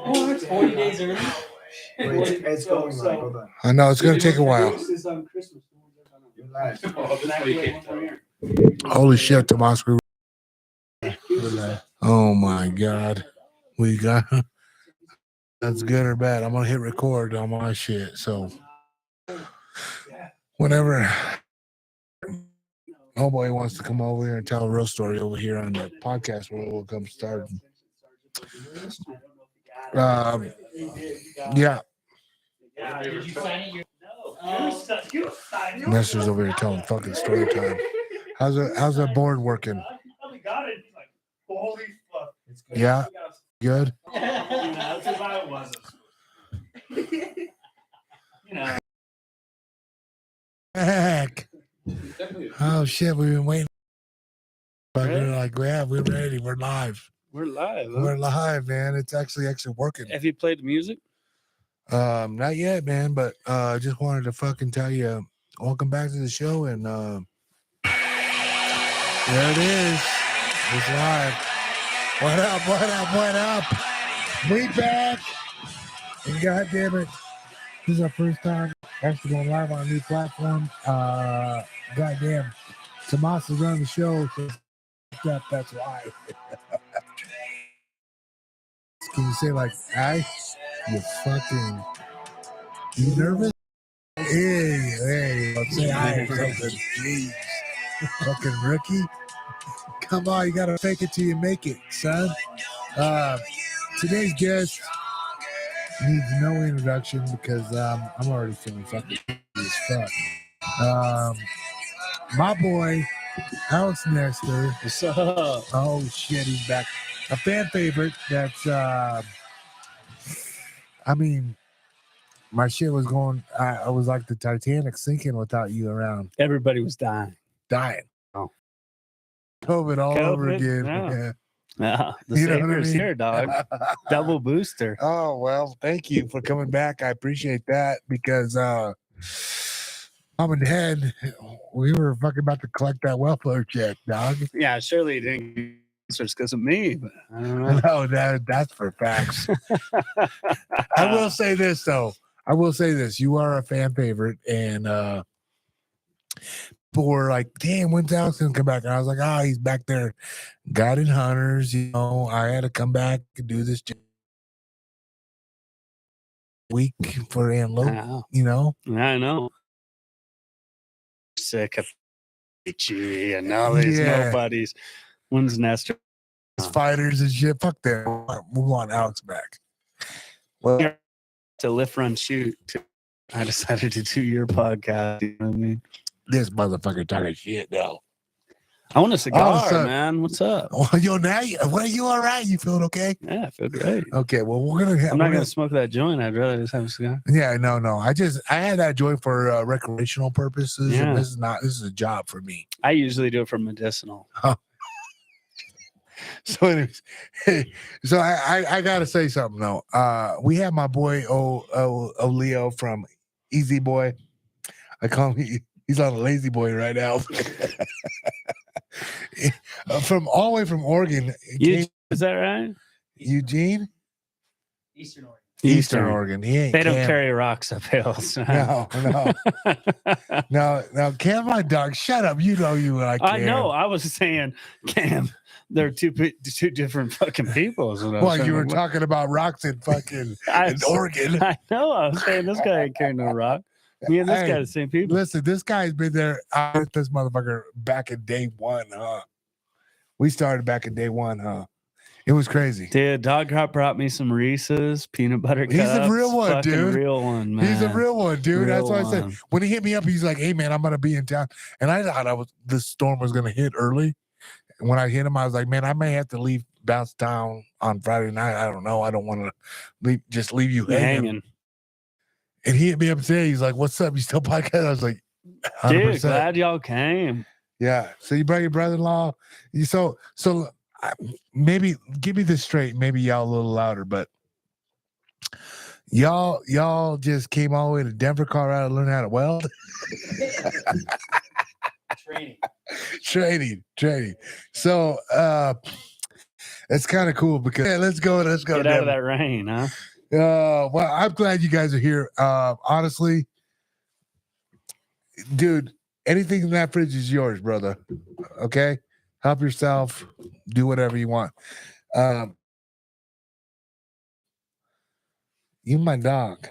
What? 40 days early? It's going like, hold on. I know it's gonna take a while. This is on Christmas. You're live. Holy shit, Tomas. Oh my God. We got that's good or bad. I'm gonna hit record on my shit. So whenever nobody wants to come over here and tell a real story over here on the podcast, we'll come start. Yeah. Did you sign it? Nestor's over here telling fucking story time. How's that board working? Holy fuck. It's good. Yeah. Good. That's as I was. Heck. Oh shit, we've been waiting. Like, yeah, we're ready. We're live. We're live. Huh? We're live, man. It's actually working. Have you played the music? Not yet, man, but I just wanted to fucking tell you, welcome back to the show, and there it is. It's live. What up? We back. And God damn it. This is our first time actually going live on a new platform. Goddamn. Tomas is running the show, so that's why. Can you say like, hi? You nervous? Hey, let's say hi or something. Jeez. Fucking rookie. Come on, you gotta fake it till you make it, son. Today's guest needs no introduction because I'm already feeling fucking as fuck. My boy, Alex Nestor. What's up? Oh shit, he's back. A fan favorite that's I mean, my shit was going, I was like the Titanic sinking without you around. Everybody was dying. Oh. COVID all over again. Yeah. Yeah. The You know what I Savior's mean? here, dog. Double booster. Oh, well, thank you for coming back. I appreciate that because Mom and Dad, we were fucking about to collect that welfare check, dog. Yeah, surely it didn't answer because of me, but I don't know. No, that's for facts. I will say this, though. You are a fan favorite, and people were like, damn, when's Alex gonna come back? And I was like, he's back there. God and Hunters, I had to come back and do this week for Antelope, I know. Sick of Chewy and now there's nobody's. When's Nestor? Fighters and shit. Fuck that. We want Alex back. Well, to lift, run, shoot. I decided to do your podcast. You know what I mean? This motherfucker talking shit now. I want a cigar, man. What's up? Well, now you all right? You feeling okay? Yeah, I feel great. Okay, well, I'm not gonna smoke that joint. I'd rather just have a cigar. Yeah, no. I had that joint for recreational purposes. Yeah. And this is a job for me. I usually do it for medicinal. Oh. So anyways, so I gotta say something though. We have my boy Leo from Easy Boy. I call him. He's on a lazy boy right now. From all the way from Oregon. Is that right? Eugene? Eastern Oregon. Eastern Oregon. He ain't. They don't Cam. carry rocks up hills. No. No, Cam, my dog. Shut up. You know you like Cam. I know. I was saying, Cam, they're two different fucking people. Well, you were talking about rocks in fucking in Oregon. I know. I was saying this guy ain't carrying no rock. Me and this guy are the same people. Listen, this guy's been there with this motherfucker back in day one, huh? We started back in day one, huh? It was crazy. Dude, Dog Hop brought me some Reese's peanut butter cups. He's a real one, dude. Real one, man. He's a real one, dude. Real That's why I said when he hit me up, he's like, "Hey, man, I'm gonna be in town," and I thought the storm was gonna hit early. And when I hit him, I was like, "Man, I may have to bounce down on Friday night. I don't know. I don't want to leave you hanging." And he hit me up today. He's like, "What's up? You still podcast?" I was like, 100%. "Dude, glad y'all came." Yeah. So you brought your brother-in-law. So maybe give me this straight. Maybe y'all a little louder, but y'all just came all the way to Denver, Colorado to learn how to weld. Training. So It's kind of cool because let's go. Get out of that rain, huh? Well, I'm glad you guys are here. Honestly, dude, anything in that fridge is yours, brother. Okay, help yourself. Do whatever you want. You my dog.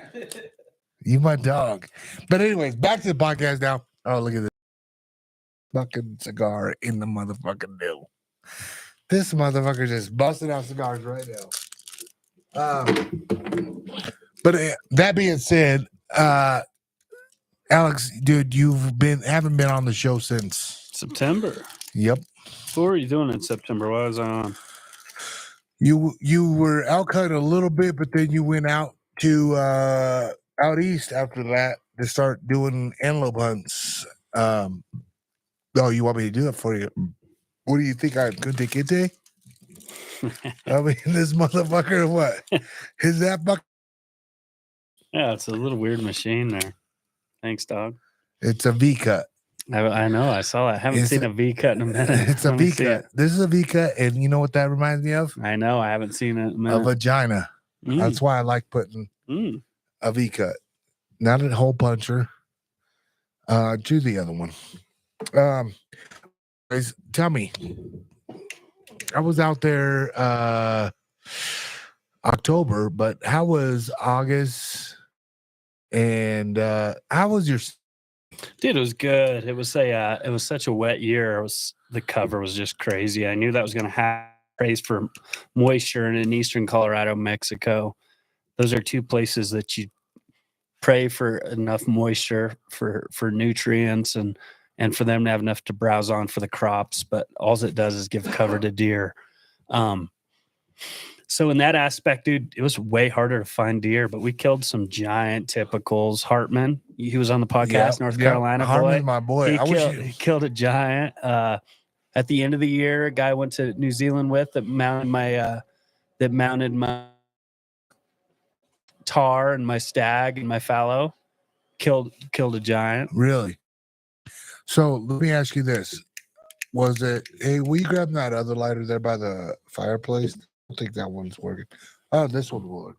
You my dog. But anyways, back to the podcast now. Oh, look at this fucking cigar in the motherfucking deal. This motherfucker just busting out cigars right now. But that being said, Alex, dude, haven't been on the show since September. Yep. What were you doing in September? What was I on? You were elk hunting a little bit, but then you went out to out east after that to start doing antelope hunts. Oh, you want me to do it for you? What do you think I'm going to take it today? I mean, this motherfucker, what? Is that fuck? Yeah, it's a little weird machine there. Thanks, dog. It's a V cut. I know. I saw it. I haven't seen a V cut in a minute. It's a V cut. This is a V cut, and you know what that reminds me of? I know. I haven't seen it in a minute. A vagina. That's why I like putting a V cut, not a hole puncher. Do the other one. Guys, tell me. I was out there October, but how was August? And how was your? Dude, it was good. It was such a wet year. The cover was just crazy. I knew that was going to happen. Praise for moisture in eastern Colorado, Mexico. Those are two places that you pray for enough moisture for nutrients and for them to have enough to browse on for the crops. But all it does is give cover to deer. So in that aspect, dude, it was way harder to find deer, but we killed some giant typicals. Hartman, he was on the podcast, North Carolina Hartman's boy. My boy. He killed a giant. At the end of the year, a guy I went to New Zealand with that mounted my tar and my stag and my fallow. Killed a giant. Really? So let me ask you this. Was it, hey, will you grab that other lighter there by the fireplace? I don't think that one's working. Oh, this one will work.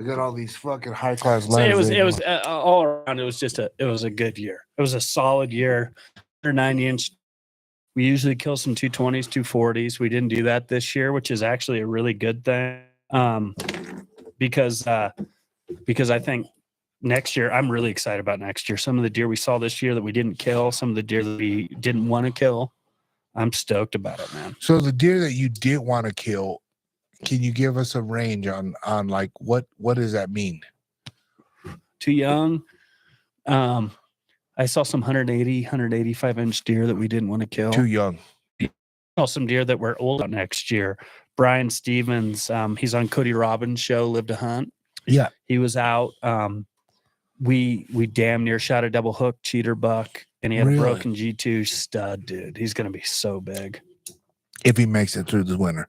I got all these fucking high class lighters. So it was all around. It was a good year. It was a solid year. 9-inch. We usually kill some 220s, 240s. We didn't do that this year, which is actually a really good thing. Because I think next year, I'm really excited about next year. Some of the deer we saw this year that we didn't kill, some of the deer that we didn't want to kill, I'm stoked about it, man. So the deer that you did want to kill, can you give us a range on like what does that mean? Too young. I saw some 185-inch deer that we didn't want to kill. Too young. I saw some deer that were old next year. Brian Stevens, he's on Cody Robbins' show, Live to Hunt. Yeah. He was out. We damn near shot a double hook cheater buck, and he had a broken G2 stud, dude. He's going to be so big. If he makes it through the winter.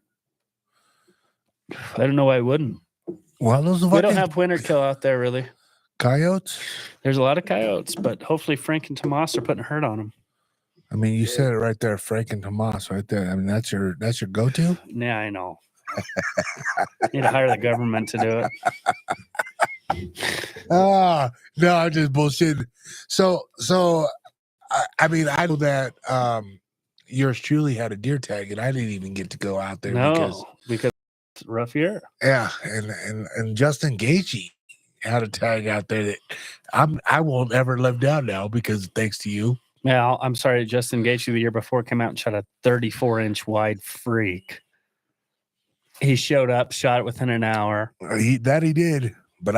I don't know why I wouldn't. Well, we don't have winter kill out there, really. Coyotes? There's a lot of coyotes, but hopefully Frank and Tomas are putting a hurt on them. I mean, you said it right there, Frank and Tomas right there. I mean, that's your go-to? Yeah, I know. Need to hire the government to do it. No, I'm just bullshitting. So I mean, I know that yours truly had a deer tag, and I didn't even get to go out there because it's a rough year. Yeah, and Justin Gaethje had a tag out there that I won't ever live down now because thanks to you. Yeah, I'm sorry. Justin Gaethje the year before came out and shot a 34-inch wide freak. He showed up, shot it within an hour. He did, but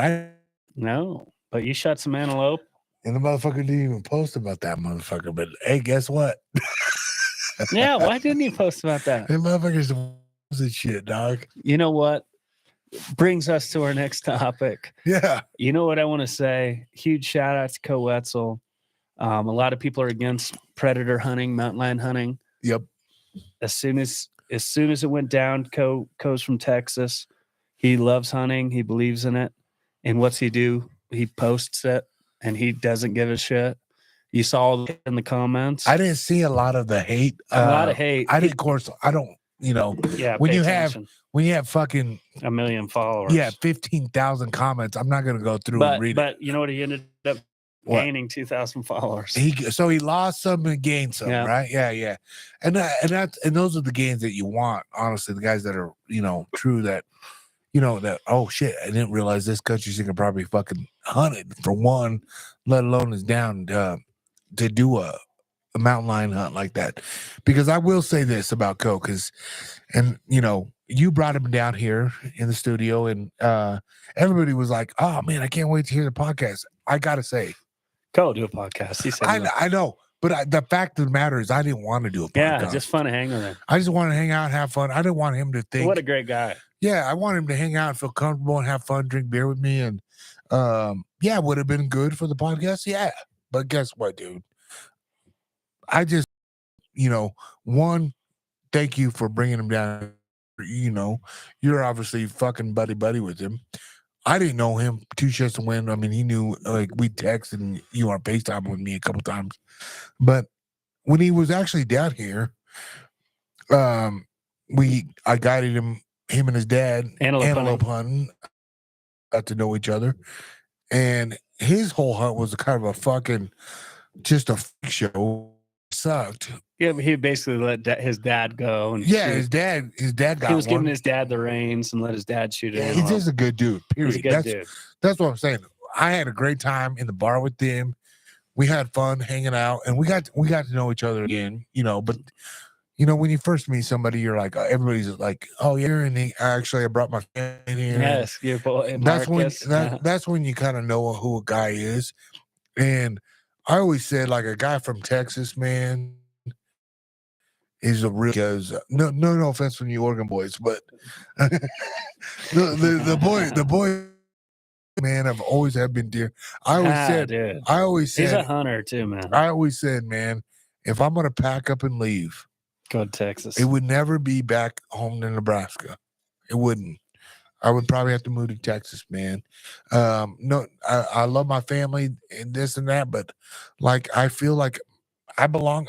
but you shot some antelope. And the motherfucker didn't even post about that motherfucker. But hey, guess what? Yeah, why didn't you post about that? That motherfucker's the shit, dog. You know what? Brings us to our next topic. Yeah. You know what I want to say? Huge shout out to Co Wetzel. A lot of people are against predator hunting, mountain lion hunting. Yep. As soon as it went down, Co's from Texas. He loves hunting. He believes in it. And what's he do? He posts it, and he doesn't give a shit. You saw in the comments. I didn't see a lot of the hate. A lot of hate. I didn't. Of course, I don't. Yeah. when pay you have attention. fucking a million followers. 15,000 comments, I'm not gonna go through and read it. But you know what? He ended up What? gaining 2,000 followers. So he lost some and gained some, Yeah. right? Yeah. And those are the gains that you want, honestly. The guys that are, true that, that, oh shit, I didn't realize this country singer probably fucking hunted for one, let alone is down to do a mountain lion hunt like that. Because I will say this about Coke you brought him down here in the studio and everybody was like, oh man, I can't wait to hear the podcast. I gotta say, Go do a podcast. He said, I know, but the fact of the matter is I didn't want to do a podcast. Yeah, just fun to hang with him. I just wanted to hang out and have fun. I didn't want him to think. What a great guy. Yeah, I want him to hang out and feel comfortable and have fun, drink beer with me. And would have been good for the podcast. Yeah. But guess what, dude? I just, one, thank you for bringing him down. You're obviously fucking buddy with him. I didn't know him 2 shits to win. I mean, he knew, like, we texted and you on FaceTime with me a couple times. But when he was actually down here, I guided him and his dad antelope hunting, got to know each other. And his whole hunt was kind of a fucking just a freak show. Sucked. Yeah, but he basically let his dad go. And his dad got. He was giving his dad the reins and let his dad shoot it. He's just a good dude. Period. He's a good dude. That's what I'm saying. I had a great time in the bar with them. We had fun hanging out, and we got to know each other again. But when you first meet somebody, you're like, everybody's like, oh yeah, and I brought my family here. Yes, your boy. That's when you kind of know who a guy is, and I always said, like, a guy from Texas, man, is a real, because no offense from you Oregon boys, but the boy, man, I've always have been dear. I always said he's a hunter too, man. I always said, man, if I'm gonna pack up and leave, go to Texas. It would never be back home to Nebraska. It wouldn't. I would probably have to move to Texas, man. I love my family and this and that, but like I feel like I belong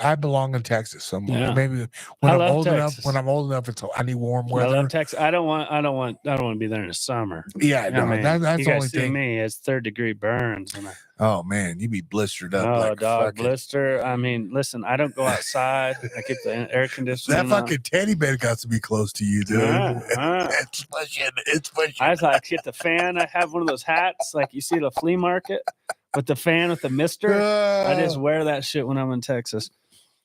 in Texas somewhere. Yeah. Maybe when I'm old Texas. enough, I need warm weather. I love Texas. I don't want to be there in the summer. Yeah, no, that's the only thing. Me, it's 3rd-degree burns. Oh man, you be blistered up. Oh, like dog, blister. I mean, listen, I don't go outside. I keep the air conditioning. That fucking teddy bear got to be close to you, dude. It's pushing. I like get the fan. I have one of those hats like you see at a flea market with the fan with the mister. I just wear that shit when I'm in Texas.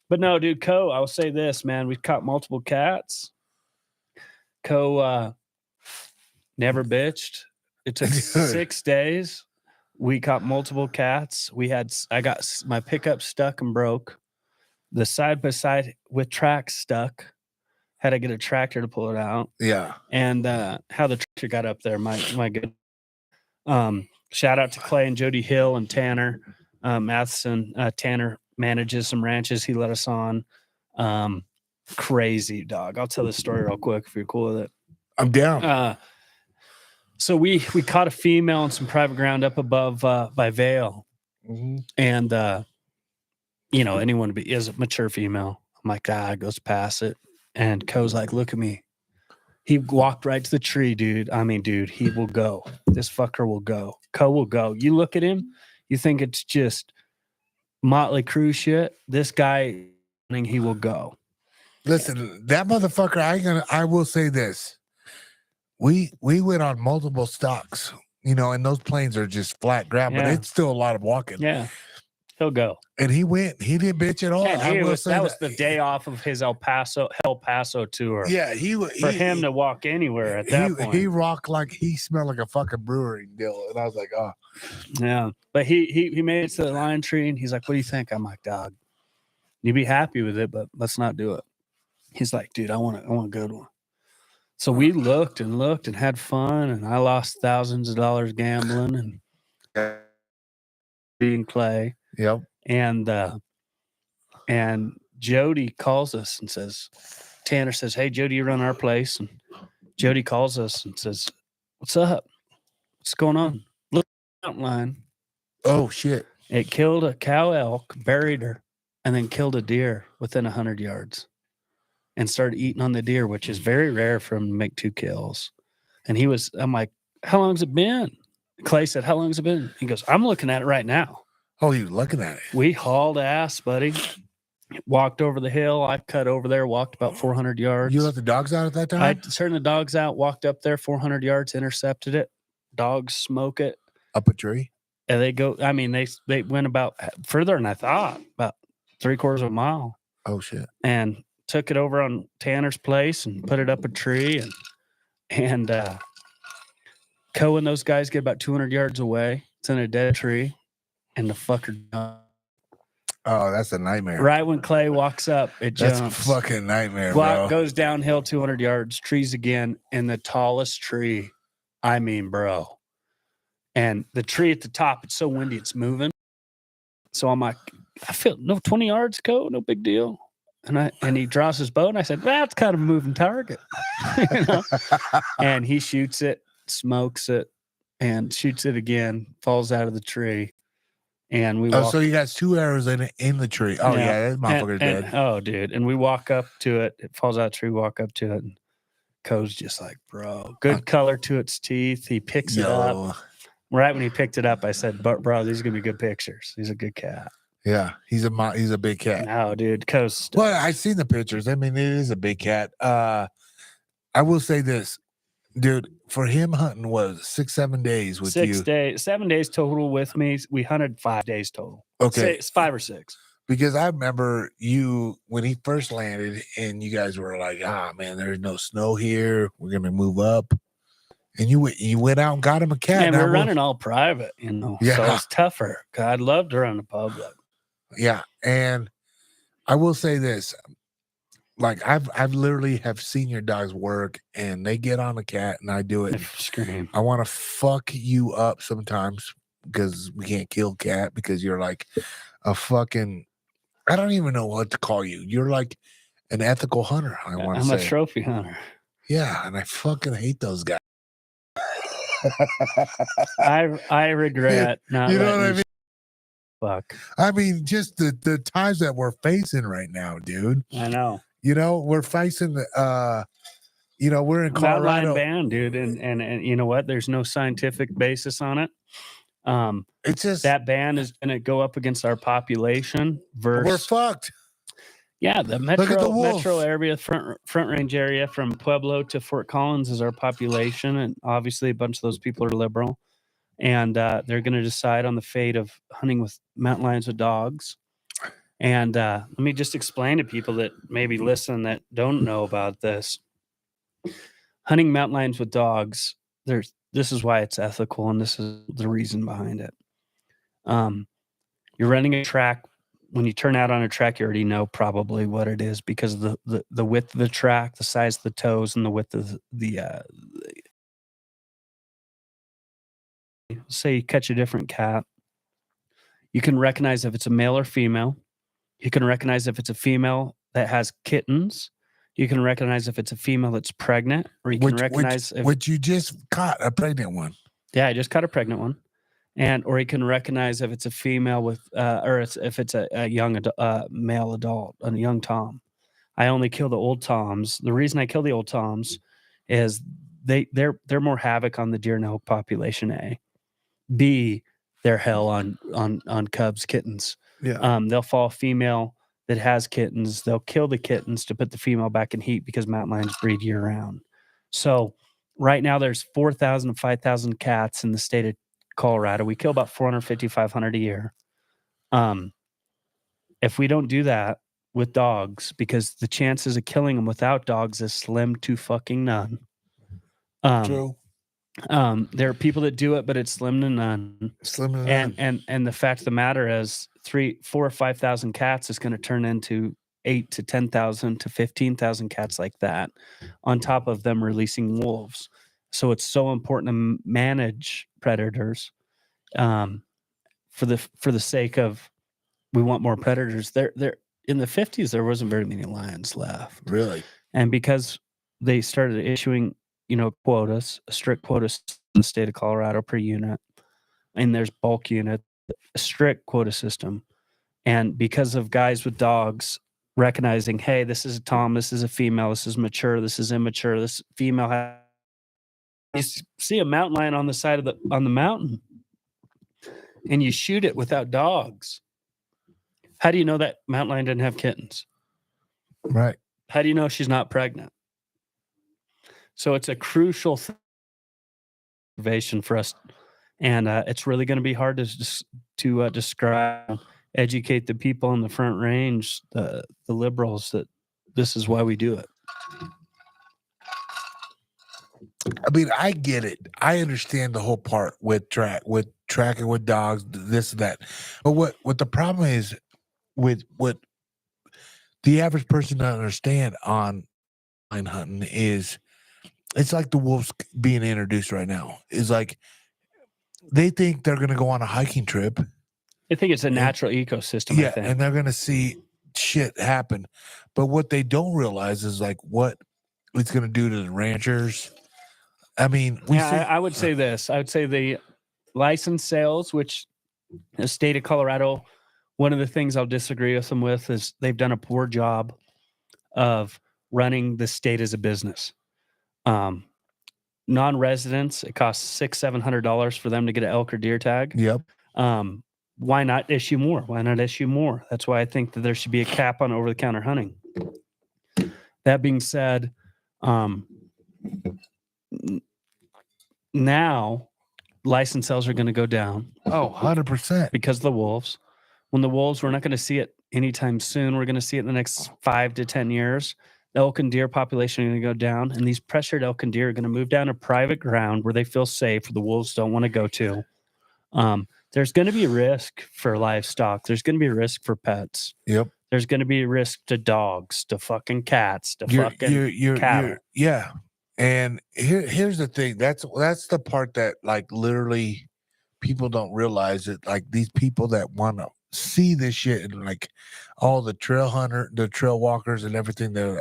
But no, dude, Co, I'll say this, man. We caught multiple cats. Co never bitched. It took 6 days. We caught multiple cats. I got my pickup stuck and broke. The side by side with track stuck. Had to get a tractor to pull it out. Yeah. And how the tractor got up there, my good. Shout out to Clay and Jody Hill and Tanner Matheson. Tanner manages some ranches he let us on. Crazy dog. I'll tell this story real quick if you're cool with it. I'm down. So we caught a female on some private ground up above by Vale. Mm-hmm. And anyone is a mature female. I'm like, goes past it. And Co's like, look at me. He walked right to the tree, dude. I mean, dude, he will go. This fucker will go. Co will go. You look at him, you think it's just Motley Crue shit. This guy, he will go. Listen, that motherfucker, I will say this. We went on multiple stocks, and those plains are just flat ground, but it's still a lot of walking. Yeah. He'll go. And he didn't bitch at all. Yeah, that was the day off of his El Paso tour. Yeah, for him to walk anywhere at that point. He rocked like he smelled like a fucking brewery deal. And I was like, oh. Yeah. But he made it to the lion tree and he's like, what do you think? I'm like, dog, you'd be happy with it, but let's not do it. He's like, dude, I want a good one. So we looked and had fun, and I lost thousands of dollars gambling and being Clay. Yep. And Jody calls us and says, Tanner says, hey, Jody, you run our place. And Jody calls us and says, what's up? What's going on? Look at the mountain line. Oh, shit. It killed a cow elk, buried her, and then killed a deer within 100 yards. and started eating on the deer, which is very rare for him to make 2 kills. And I'm like, how long's it been? Clay said, how long's it been? He goes, I'm looking at it right now. Oh, you looking at it? We hauled ass, buddy. Walked over the hill. I cut over there, walked about 400 yards. You let the dogs out at that time? I turned the dogs out, walked up there 400 yards, intercepted it. Dogs smoke it. Up a tree? And they go, I mean, they went about further than I thought, about 3/4 of a mile. Oh, shit. And took it over on Tanner's place and put it up a tree. And Co and those guys get about 200 yards away. It's in a dead tree. And the fucker Oh, that's a nightmare. right when Clay walks up, it That's jumps. a fucking nightmare, Block bro. goes downhill 200 yards, trees again, in the tallest tree. I mean, bro. And the tree at the top, it's so windy, it's moving. So I'm like, I feel 20 yards, go, no big deal. And he draws his bow, and I said, that's kind of a moving target. You know? And he shoots it, smokes it, and shoots it again, falls out of the tree. And we walk. So you got 2 arrows in the tree. Oh, yeah, that motherfucker's dead. Oh, dude. And we walk up to it. It falls out of the tree, walk up to it. And Co's just like, bro, good color to its teeth. He picks it up. Right when he picked it up, I said, but bro, these are going to be good pictures. He's a good cat. Yeah, he's a big cat. No, dude. Co's. Well, I've seen the pictures. I mean, it is a big cat. I will say this, dude, for him hunting was 6-7 days with you. 7 days total with me. We hunted 5 days total. Okay. It's 5 or 6. Because I remember you when he first landed and you guys were like, man, there's no snow here. We're going to move up. And you went out and got him a cat. And we're running all private, you know. Yeah. So it's tougher. I'd love to run the public. Yeah. And I will say this. Like I've literally have seen your dogs work and they get on a cat and I do it. Scream. I want to fuck you up sometimes because we can't kill cat because you're like a fucking, I don't even know what to call you. You're like an ethical hunter. I want to say. I'm a trophy hunter. Yeah. And I fucking hate those guys. I regret not. You know what I mean? Fuck. I mean, just the times that we're facing right now, dude. I know. You know, we're facing you know, we're in Colorado. Mountain ban, dude, and you know what? There's no scientific basis on it. It's just that ban is going to go up against our population versus we're fucked. Yeah, the metro area, front range area from Pueblo to Fort Collins is our population, and obviously a bunch of those people are liberal, and they're going to decide on the fate of hunting with mountain lions with dogs. And let me just explain to people that maybe listen that don't know about this. Hunting mountain lions with dogs, this is why it's ethical, and this is the reason behind it. You're running a track. When you turn out on a track, you already know probably what it is because of the width of the track, the size of the toes, and the width of say you catch a different cat. You can recognize if it's a male or female. You can recognize if it's a female that has kittens. You can recognize if it's a female that's pregnant, or you can recognize if you just caught a pregnant one. Yeah, I just caught a pregnant one. Or you can recognize if it's a female with, or if it's a young male adult, a young tom. I only kill the old toms. The reason I kill the old toms is they're more havoc on the deer and elk population. A, B, they're hell on cubs, kittens. Yeah. They'll fall female that has kittens. They'll kill the kittens to put the female back in heat because mountain lions breed year round. So right now there's 4,000 to 5,000 cats in the state of Colorado. We kill about 450, 500 a year. If we don't do that with dogs, because the chances of killing them without dogs is slim to fucking none. True. There are people that do it, but it's slim to none. Slim to none. And the fact of the matter is 4,000 or 5,000 cats is going to turn into 8,000 to 10,000 to 15,000 cats like that, on top of them releasing wolves. So it's so important to manage predators, for the sake of we want more predators. There in the 50s there wasn't very many lions left, Really, and because they started issuing quotas, strict quotas in the state of Colorado per unit, and there's bulk unit, a strict quota system, and because of guys with dogs recognizing, hey, this is a Tom, this is a female, this is mature, this is immature, this female has. You see a mountain lion on the side of on the mountain, and you shoot it without dogs. How do you know that mountain lion didn't have kittens? Right. How do you know she's not pregnant? So it's a crucial observation for us, and it's really going to be hard to describe, educate the people in the Front Range, the liberals, that this is why we do it. I mean, I get it. I understand the whole part with tracking with dogs, this and that. But what the problem is with what the average person doesn't understand on line hunting is, it's like the wolves being introduced right now. Is like they think they're going to go on a hiking trip. I think it's a natural ecosystem. Yeah, I think. and they're going to see shit happen. But what they don't realize is like what it's going to do to the ranchers. I mean, I would say this. I would say the license sales, which the state of Colorado, one of the things I'll disagree with them with is they've done a poor job of running the state as a business. Non-residents, it costs $600-700 for them to get an elk or deer tag. Yep. Why not issue more? Why not issue more? That's why I think that there should be a cap on over-the-counter hunting. That being said, now license sales are going to go down. Oh, 100%. Because of the wolves. When the wolves, we're not going to see it anytime soon. We're going to see it in the next 5 to 10 years. The elk and deer population are going to go down, and these pressured elk and deer are going to move down to private ground where they feel safe, where the wolves don't want to go to. There's going to be a risk for livestock. There's going to be a risk for pets. Yep. There's going to be a risk to dogs, to fucking cats, to cattle. Yeah. And here's the thing. That's the part that like literally people don't realize it. Like these people that want to see this shit and like all the trail walkers and everything, they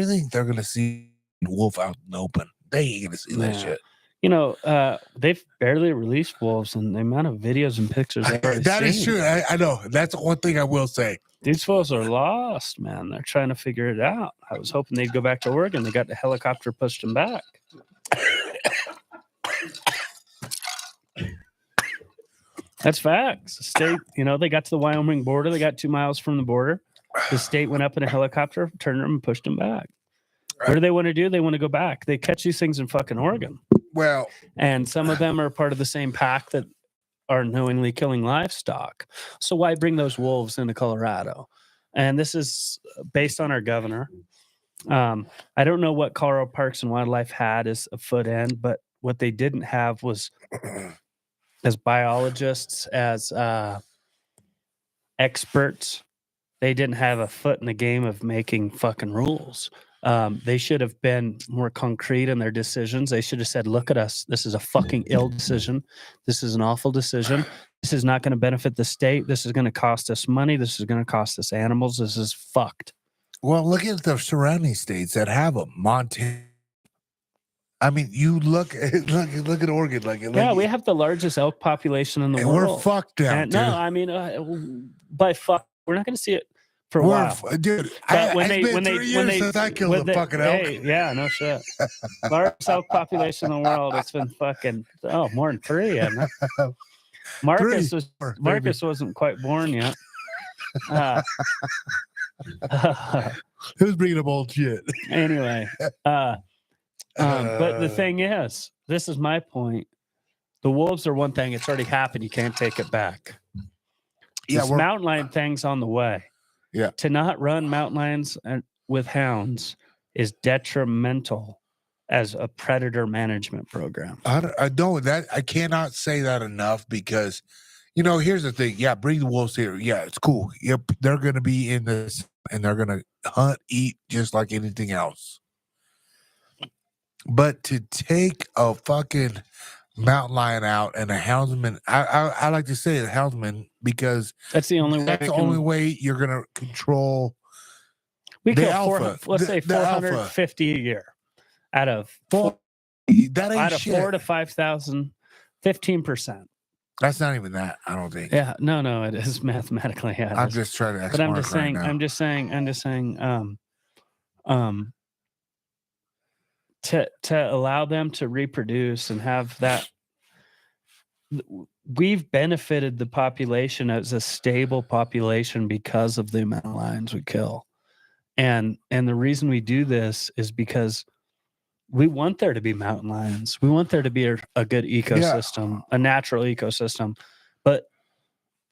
think they're gonna see the wolf out in the open. They ain't gonna see that shit. You know, they've barely released wolves, and the amount of videos and pictures that is true. I know. That's one thing I will say. These wolves are lost, man. They're trying to figure it out. I was hoping they'd go back to Oregon. They got the helicopter pushed them back. That's facts. The state, they got to the Wyoming border. They got 2 miles from the border. The state went up in a helicopter, turned them, and pushed them back. What do they want to do? They want to go back. They catch these things in fucking Oregon. Well, and some of them are part of the same pack that are knowingly killing livestock. So why bring those wolves into Colorado? And this is based on our governor. I don't know what Colorado Parks and Wildlife had as a foot end, but what they didn't have was, as biologists, as experts, they didn't have a foot in the game of making fucking rules. They should have been more concrete in their decisions. They should have said, look at us. This is a fucking ill decision. This is an awful decision. This is not going to benefit the state. This is going to cost us money. This is going to cost us animals. This is fucked. Well, look at the surrounding states that have them. Montana. I mean, you look at Oregon. We have the largest elk population in the world. We're fucked now. No, I mean, by fuck, we're not going to see it for a while, dude. When they since I killed the fucking elk. Hey, yeah, no shit. Largest elk population in the world. It's been fucking more than 3. Marcus wasn't quite born yet. Who's bringing up old shit? Anyway, but the thing is, this is my point. The wolves are one thing. It's already happened. You can't take it back. This mountain lion thing's on the way. Yeah. To not run mountain lions with hounds is detrimental as a predator management program. I don't. I cannot say that enough because, here's the thing. Yeah, bring the wolves here. Yeah, it's cool. Yep, they're going to be in this and they're going to hunt, eat just like anything else. But to take a fucking mountain lion out and a houndsman, I like to say a houndsman because that's the only way. That's the only way you're going to control. We kill 450 a year out of 4 to 5,000, 15%. That's not even that. I don't think. Yeah, no, it is mathematically. Yeah, I'm just trying to. but I'm just saying. Right now. I'm just saying. To allow them to reproduce and have that. We've benefited the population as a stable population because of the amount of lions we kill, and the reason we do this is because we want there to be mountain lions. We want there to be a good ecosystem, a natural ecosystem. But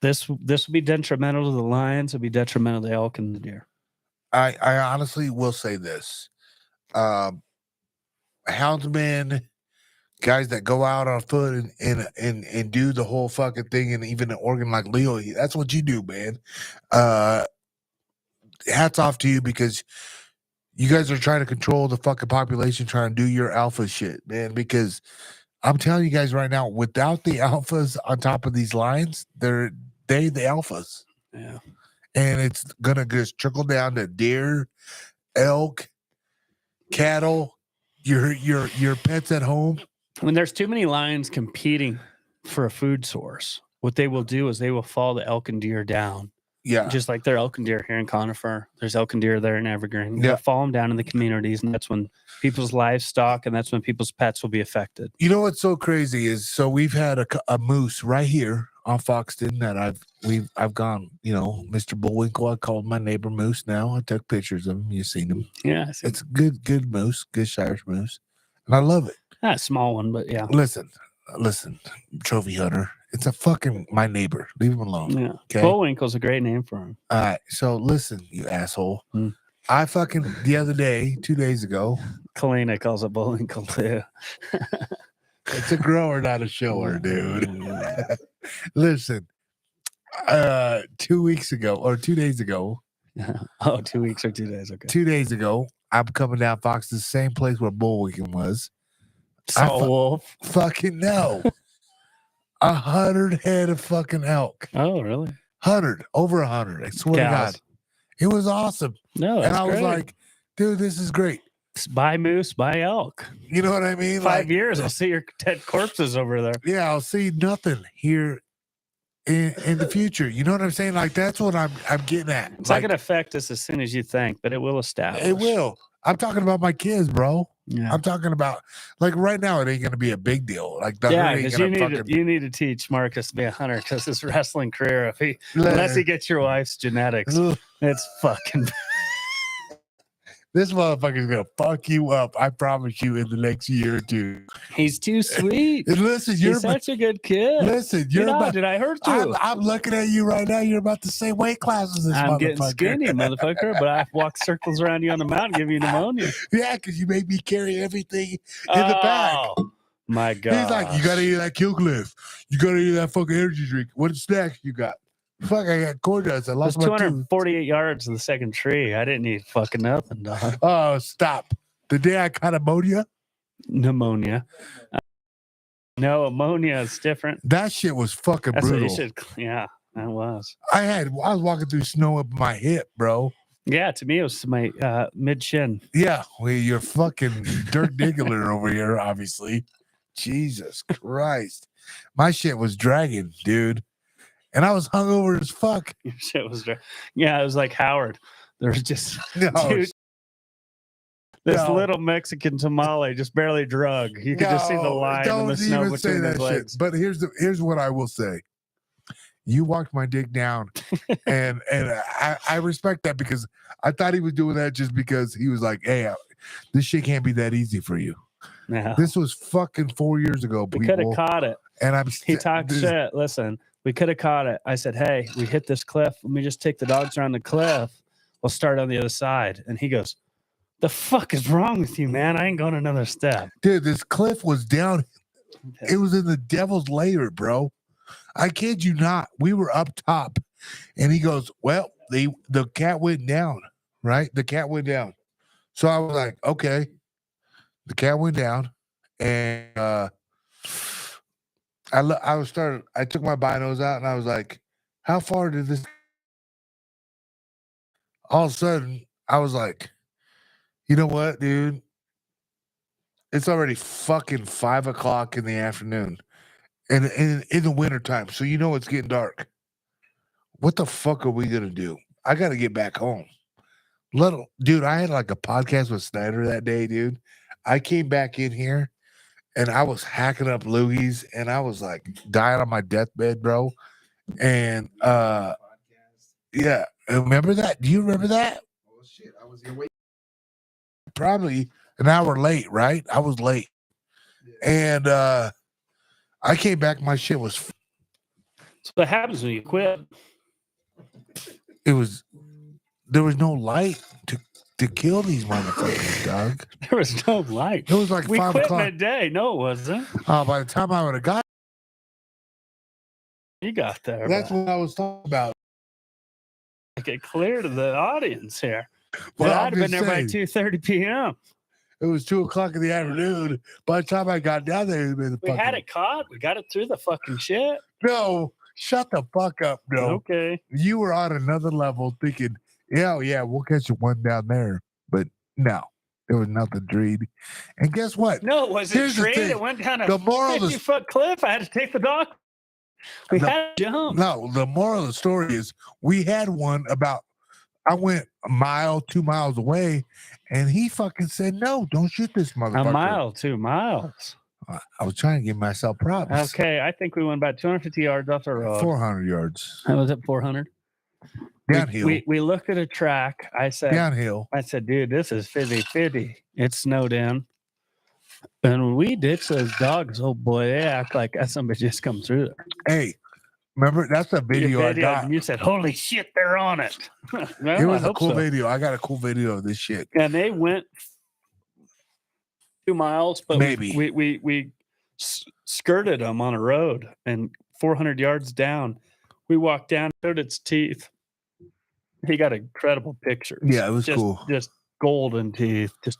this will be detrimental to the lions. It'll be detrimental to the elk and the deer. I honestly will say this. Houndsmen, guys that go out on foot and do the whole fucking thing, and even an organ like Leo, that's what you do, man. Hats off to you, because you guys are trying to control the fucking population, trying to do your alpha shit, man. Because I'm telling you guys right now, without the alphas on top of these lions, they the alphas. Yeah. And it's gonna just trickle down to deer, elk, cattle, your pets at home. When there's too many lions competing for a food source, what they will do is they will follow the elk and deer down. Yeah. Just like there are elk and deer here in Conifer. There's elk and deer there in Evergreen. Yeah. They'll follow them down in the communities, and that's when people's livestock and that's when people's pets will be affected. You know what's so crazy is, so we've had a moose right here on Foxton that I've gone, Mr. Bullwinkle. I called my neighbor Moose now. I took pictures of him. You've seen him. Yeah. It's good moose, good Irish moose. And I love it. Not a small one, but yeah. Listen, trophy hunter. It's a fucking my neighbor. Leave him alone. Yeah. Okay. Bullwinkle's a great name for him. All right. So listen, you asshole. Hmm. I fucking the other day, 2 days ago. Kalina calls it Bullwinkle too. It's a grower, not a shower, dude. Listen, 2 weeks ago or 2 days ago. Oh, 2 weeks or 2 days. Okay. 2 days ago, I'm coming down Fox, the same place where Bullwinkle was. Saw a wolf. Fucking no. 100 head of fucking elk. Oh, really? 100, over 100. I swear to God. It was awesome. No, and I was like, dude, this is great. Buy moose, buy elk. You know what I mean? 5 years, I'll see your dead corpses over there. Yeah, I'll see nothing here in the future. You know what I'm saying? Like, that's what I'm getting at. It's not going to affect us as soon as you think, but it will establish. It will. I'm talking about my kids, bro. Yeah. I'm talking about, like, right now, it ain't going to be a big deal. Like, the yeah, because you need to teach Marcus to be a hunter, because his wrestling career, unless he gets your wife's genetics, it's fucking. This motherfucker's going to fuck you up. I promise you, in the next year or two. He's too sweet. Listen, he's such a good kid. Listen, you're about, did I hurt you? I'm looking at you right now. You're about the same weight class as this I'm motherfucker. getting skinny, motherfucker, but I walk circles around you on the mountain, give you pneumonia. Yeah, because you make me carry everything in the back. My God. He's like, you got to eat that Kill Cliff. You got to eat that fucking energy drink. What snacks you got? Fuck, I got corn dogs. I lost my 248 yards to the second tree. I didn't eat fucking nothing, dog. Oh, stop. The day I caught pneumonia. No, ammonia is different. That shit was fucking brutal. Yeah, that was. I was walking through snow up my hip, bro. Yeah, to me, it was my mid shin. Yeah, well, you're fucking Dirk Diggler over here, obviously. Jesus Christ. My shit was dragging, dude. And I was hungover as fuck. Your shit was it was like Howard. There was just this little Mexican tamale just barely drug. You could just see the line in the snow between his legs. But here's what I will say. You walked my dick down, and I respect that, because I thought he was doing that just because he was like, hey, this shit can't be that easy for you. No. This was fucking 4 years ago. We could have caught it. And he talked shit. Listen. We could have caught it. I said, hey, we hit this cliff. Let me just take the dogs around the cliff. We'll start on the other side. And he goes, the fuck is wrong with you, man? I ain't going another step. Dude, this cliff was down. It was in the devil's lair, bro. I kid you not. We were up top. And he goes, well, the cat went down, right? The cat went down. So I was like, okay. The cat went down. And I took my binos out, and I was like, how far did this? All of a sudden, I was like, you know what, dude? It's already fucking 5 o'clock in the afternoon. and in the wintertime. So you know it's getting dark. What the fuck are we gonna do? I gotta get back home. Dude, I had like a podcast with Snyder that day, dude. I came back in here and I was hacking up loogies and I was like dying on my deathbed, bro. And yeah, remember that? Do you remember that? Oh shit! I was here waiting. Probably an hour late, right? I was late. And I came back, my shit was So what happens when you quit? there was no light to kill these motherfuckers, dog. There was no light. It was like We 5 quit o'clock. midday. No, it wasn't. By the time I would have got, You got there. that's But what I was talking about. make it clear to the audience here. Well, Well, I'm I'd have been just there by saying, 2:30 p.m. it was 2 o'clock in the afternoon. By the time I got down there, it had been We had it caught. We got it through the fucking shit. No, shut the fuck up, no. Okay. You were on another level thinking, yeah, we'll catch one down there. But no, there was nothing to read. And guess what? No, it wasn't Here's the straight. thing. It went down a The moral of the 50-foot cliff. I had to take the dog. We No. had to jump. No, the moral of the story is we had one about, I went a mile, 2 miles away, and he fucking said, no, don't shoot this motherfucker. A mile, 2 miles. I was trying to give myself props. Okay, I think we went about 250 yards off the road. 400 yards. I was at 400. Downhill. We looked at a track. I said, Downhill. dude, this is 50-50. It snowed in. And when we ditch those dogs, oh boy, they act like somebody just come through there. Hey, remember, that's a You video I videoed got. and you said, holy shit, they're on it. Well, It was I a hope cool so. video. I got a cool video of this shit. And they went 2 miles, but Maybe. we skirted them on a road, and 400 yards down, we walked down, showed its teeth. He got incredible pictures. Yeah, it was just, cool. Just golden teeth. Just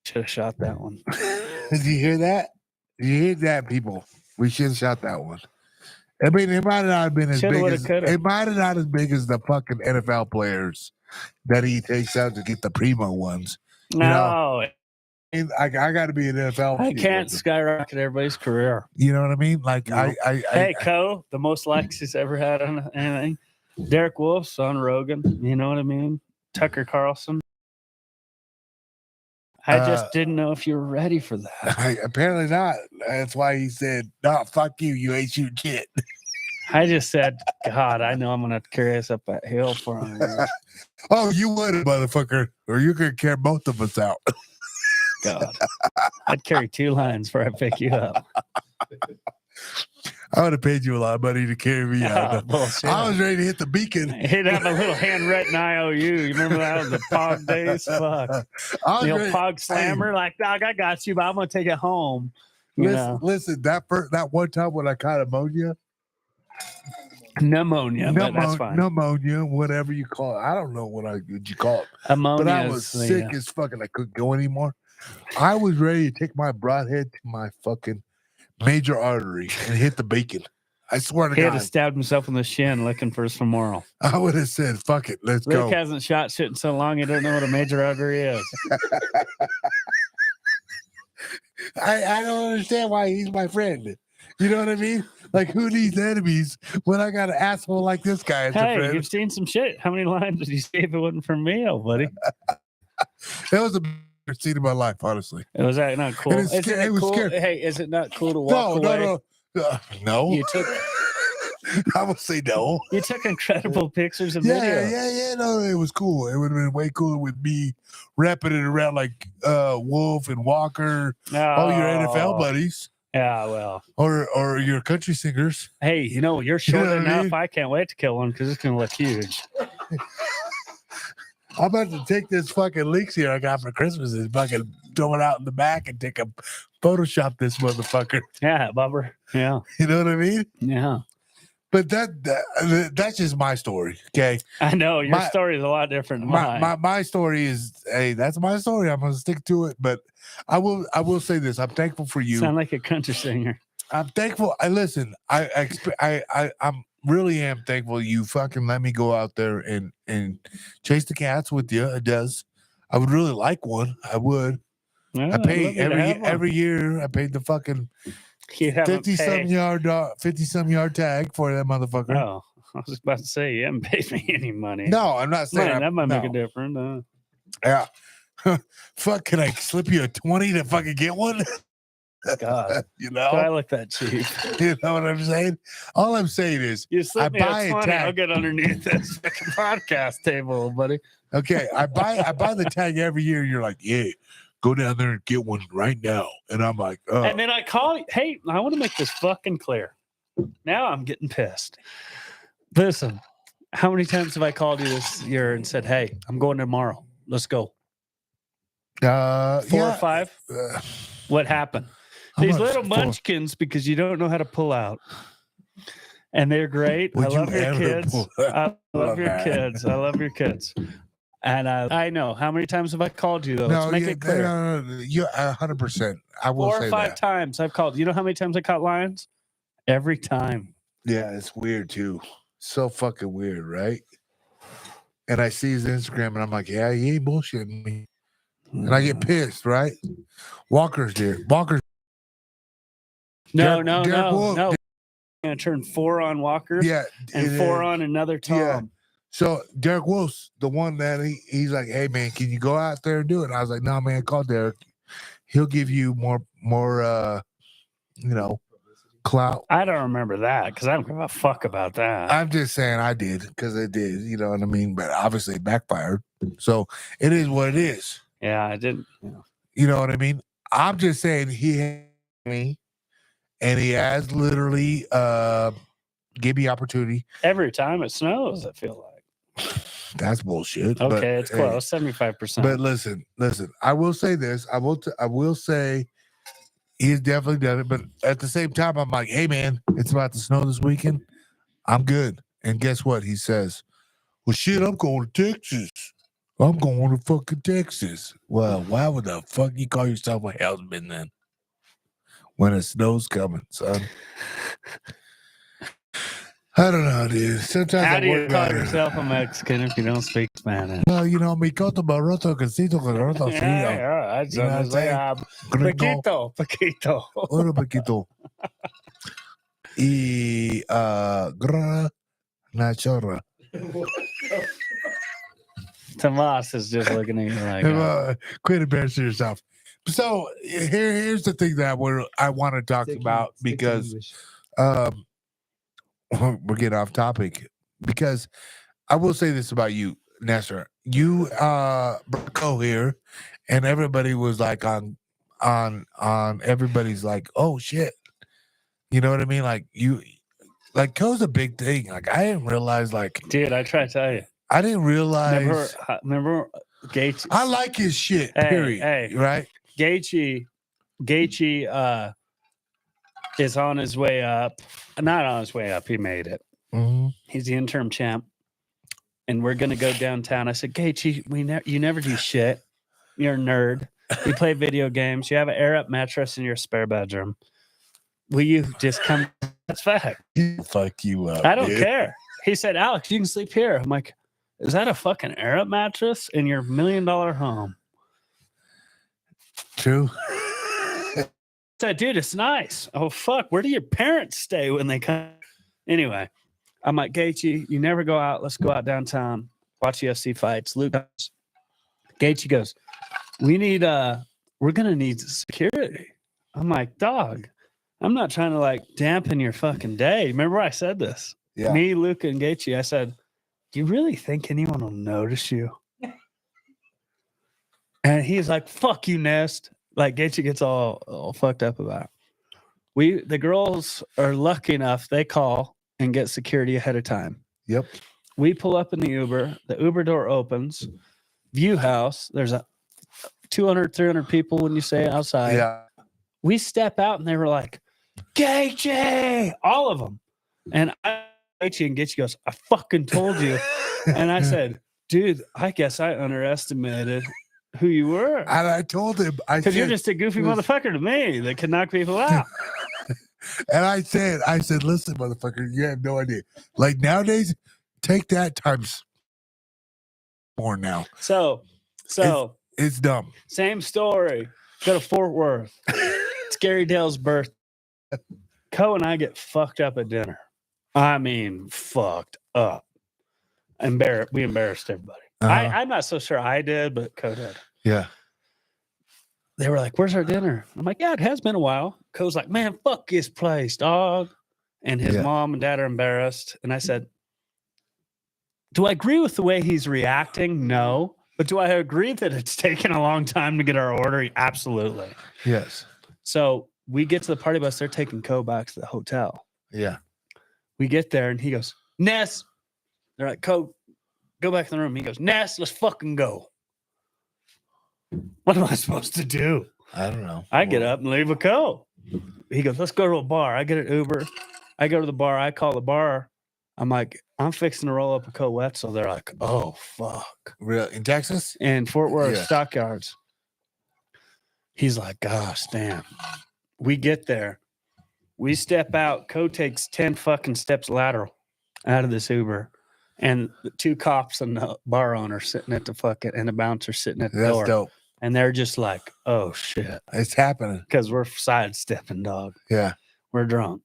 should have shot that one. Did you hear that? Did you hear that, people? We should have shot that one. I mean, it might not have been as Shoulda, big woulda, as coulda. it might have not as big as the fucking NFL players that he takes out to get the primo ones. No, And I got to be an NFL. I can't skyrocket everybody's career. You know what I mean? Like No. Hey, Co, the most likes he's ever had on anything. Derek Wolf's on Rogan. You know what I mean? Tucker Carlson. I just didn't know if you were ready for that. apparently not. That's why he said, "No, fuck you. You ain't shooting shit." I just said, God, I know I'm gonna have to carry us up that hill for him. Oh, you would, motherfucker, or you're gonna carry both of us out. God, I'd carry 2 lines before I pick you up. I would have paid you a lot of money to carry me Oh, out. bullshit. I was ready to hit the beacon. He'd have a little handwritten IOU. You remember that was the Pog days? Fuck. I was The old ready- Pog slammer, like, dog, I got you, but I'm gonna take it home. You know? Listen, that one time when I caught ammonia, Pneumonia, but that's fine. pneumonia, whatever you call it. I don't know what you call it. Ammonia. But I was sick as fucking. I couldn't go anymore. I was ready to take my broadhead to my fucking major artery and hit the beacon. I swear to He had God. to stab himself in the shin looking for his femoral. I would have said, fuck it, let's Luke go. hasn't shot shit in so long he doesn't know what a major artery is. I don't understand why he's my friend. You know what I mean? Like, who needs enemies when I got an asshole like this guy as a Hey, friend? you've seen some shit. How many lines did you see if it wasn't for me, oh buddy? That was the best scene of my life, honestly. It was that not cool. And it's Isn't sca- it it was cool? scary. Hey, is it not cool to walk away? No. You took I would say no. you took incredible pictures and Yeah, videos. no, it was cool. It would have been way cooler with me wrapping it around like Wolf and Walker, all your NFL buddies, Yeah, well. or your country singers. Hey, you're You know short what I enough. mean? I can't wait to kill one because it's gonna look huge. I'm about to take this fucking leaks here I got for Christmas and fucking throw it out in the back and take a Photoshop this motherfucker. Yeah, bubber. Yeah, You know what I mean? yeah. But that's just my story. Okay. I know your My- story is a lot different than mine. My story is, hey, that's my story. I'm gonna stick to it. But I will say this. I'm thankful for you. Sound like a country singer. I'm thankful. I'm really am thankful you fucking let me go out there and chase the cats with you. It does. I would really like one. I would. Yeah, I I'd pay love you to have one. every year. I paid the fucking You haven't 50 some yard tag for that motherfucker. Oh, I was about to say you haven't paid me any money. No, I'm not saying Man, that might make a no. difference. Yeah. Fuck, can I slip you a 20 to fucking get one? God, You do I know? look that cheap? You know what I'm saying? All I'm saying is, You slip me buy a a 20, tag. I'll get underneath this fucking podcast table, buddy. okay, I buy the tag every year. You're like, yeah, go down there and get one right now. And I'm like, oh. And then I call you. Hey, I want to make this fucking clear. Now I'm getting pissed. Listen, how many times have I called you this year and said, hey, I'm going tomorrow. Let's go. 4 or 5? What happened? These little munchkins, because you don't know how to pull out. And they're great. I love your kids. I love your kids. I love your kids. And I know. How many times have I called you, though? Let's make it clear. No, you're 100%. I will 4 say or 5 that. times I've called. You know how many times I caught lions? Every time. Yeah, it's weird too. So fucking weird, right? And I see his Instagram and I'm like, yeah, he ain't bullshitting me. And I get pissed, right? Walker's there. Walker's No. Derek Wolf- I'm going to turn 4 on Walker and 4 on another Tom. Yeah. So Derek Wolf's the one that he's like, hey man, can you go out there and do it? And I was like, no, man, call Derek. He'll give you more clout. I don't remember that because I don't give a fuck about that. I'm just saying I did because it did, you know what I mean? But obviously it backfired. So it is what it is. Yeah, I didn't. You know what I mean? I'm just saying he had me and he has literally give me opportunity. Every time it snows, I feel like. That's bullshit. Okay, but, it's close, 75%. But listen. I will say this. I will say he's definitely done it. But at the same time, I'm like, hey man, it's about to snow this weekend. I'm good. And guess what? He says, well, shit, I'm going to Texas. I'm going to fucking Texas. Well, why would the fuck you call yourself a husband then? When it snow's coming, son. I don't know, dude. Sometimes how I do you worry call about it. yourself a Mexican if you don't speak Spanish? Well, you know, mi coto baroto casito baroto Yeah, You know what I'm saying? Gringo. Paquito. Oro poquito. Y gra na chorra. Tomas is just looking at you like, Quit embarrassing yourself. So here's the thing that I want to talk about because we're getting off topic. Because I will say this about you, Nestor. You go here, and everybody was like on everybody's like, oh shit. You know what I mean? Like Co's a big thing. Like I didn't realize dude, I try to tell you. I didn't realize. Remember Gates? I like his shit. Period. Hey, right? Gaethje is on his way up. Not on his way up. He made it. Mm-hmm. He's the interim champ, and we're gonna go downtown. I said, Gaethje, you never do shit. You're a nerd. You play video games. You have an air-up mattress in your spare bedroom. Will you just come? That's fact. Fuck you up. I don't dude. care. He said, Alex, you can sleep here. I'm like, is that a fucking air-up mattress in your $1 million home? True. I said, dude, it's nice. Oh, fuck. Where do your parents stay when they come? Anyway, I'm like, Gaethje, you never go out. Let's go out downtown, watch UFC fights. Luke goes, Gaethje goes, we're going to need security. I'm like, dog, I'm not trying to like dampen your fucking day. Remember I said this? Yeah. Me, Luke, and Gaethje, I said, do you really think anyone will notice you? And he's like, fuck you, Nest. Like Gaethje gets all fucked up about it. The girls are lucky enough, they call and get security ahead of time. Yep. We pull up in the Uber door opens, view house. There's 200, 300 people when you say outside. Yeah. We step out and they were like, Gaethje, all of them. And Gaethje goes, I fucking told you. And I said, dude, I guess I underestimated who you were. And I told him, because you're just a goofy motherfucker to me that can knock people out. And I said, listen, motherfucker, you have no idea. Like nowadays, take that times more now. So it's dumb. Same story. Go to Fort Worth. It's Gary Dale's birthday. Co and I get fucked up at dinner. I mean, fucked up. We embarrassed everybody. I'm not so sure I did, but Co did. Yeah. They were like, "Where's our dinner?" I'm like, "Yeah, it has been a while." Co's like, "Man, fuck this place, dog." And his mom and dad are embarrassed. And I said, "Do I agree with the way he's reacting? No. But do I agree that it's taken a long time to get our order? Absolutely." Yes. So we get to the party bus. They're taking Co back to the hotel. Yeah. We get there and he goes, "Ness." They're like, "Co, go back in the room." He goes, "Ness, let's fucking go." What am I supposed to do? I don't know. I get up and leave a Co. He goes, "Let's go to a bar." I get an Uber. I go to the bar. I call the bar. I'm like, "I'm fixing to roll up a Co Wetzel." They're like, "Oh, fuck." Real in Texas? In Fort Worth, Yeah. Stockyards. He's like, "Gosh, damn." We get there. We step out. Co takes 10 fucking steps lateral out of this Uber. And the 2 cops and the bar owner sitting at the fucking, and the bouncer sitting at the That's door. dope. And they're just like, "Oh, shit." It's happening. Because we're sidestepping, dog. Yeah. We're drunk.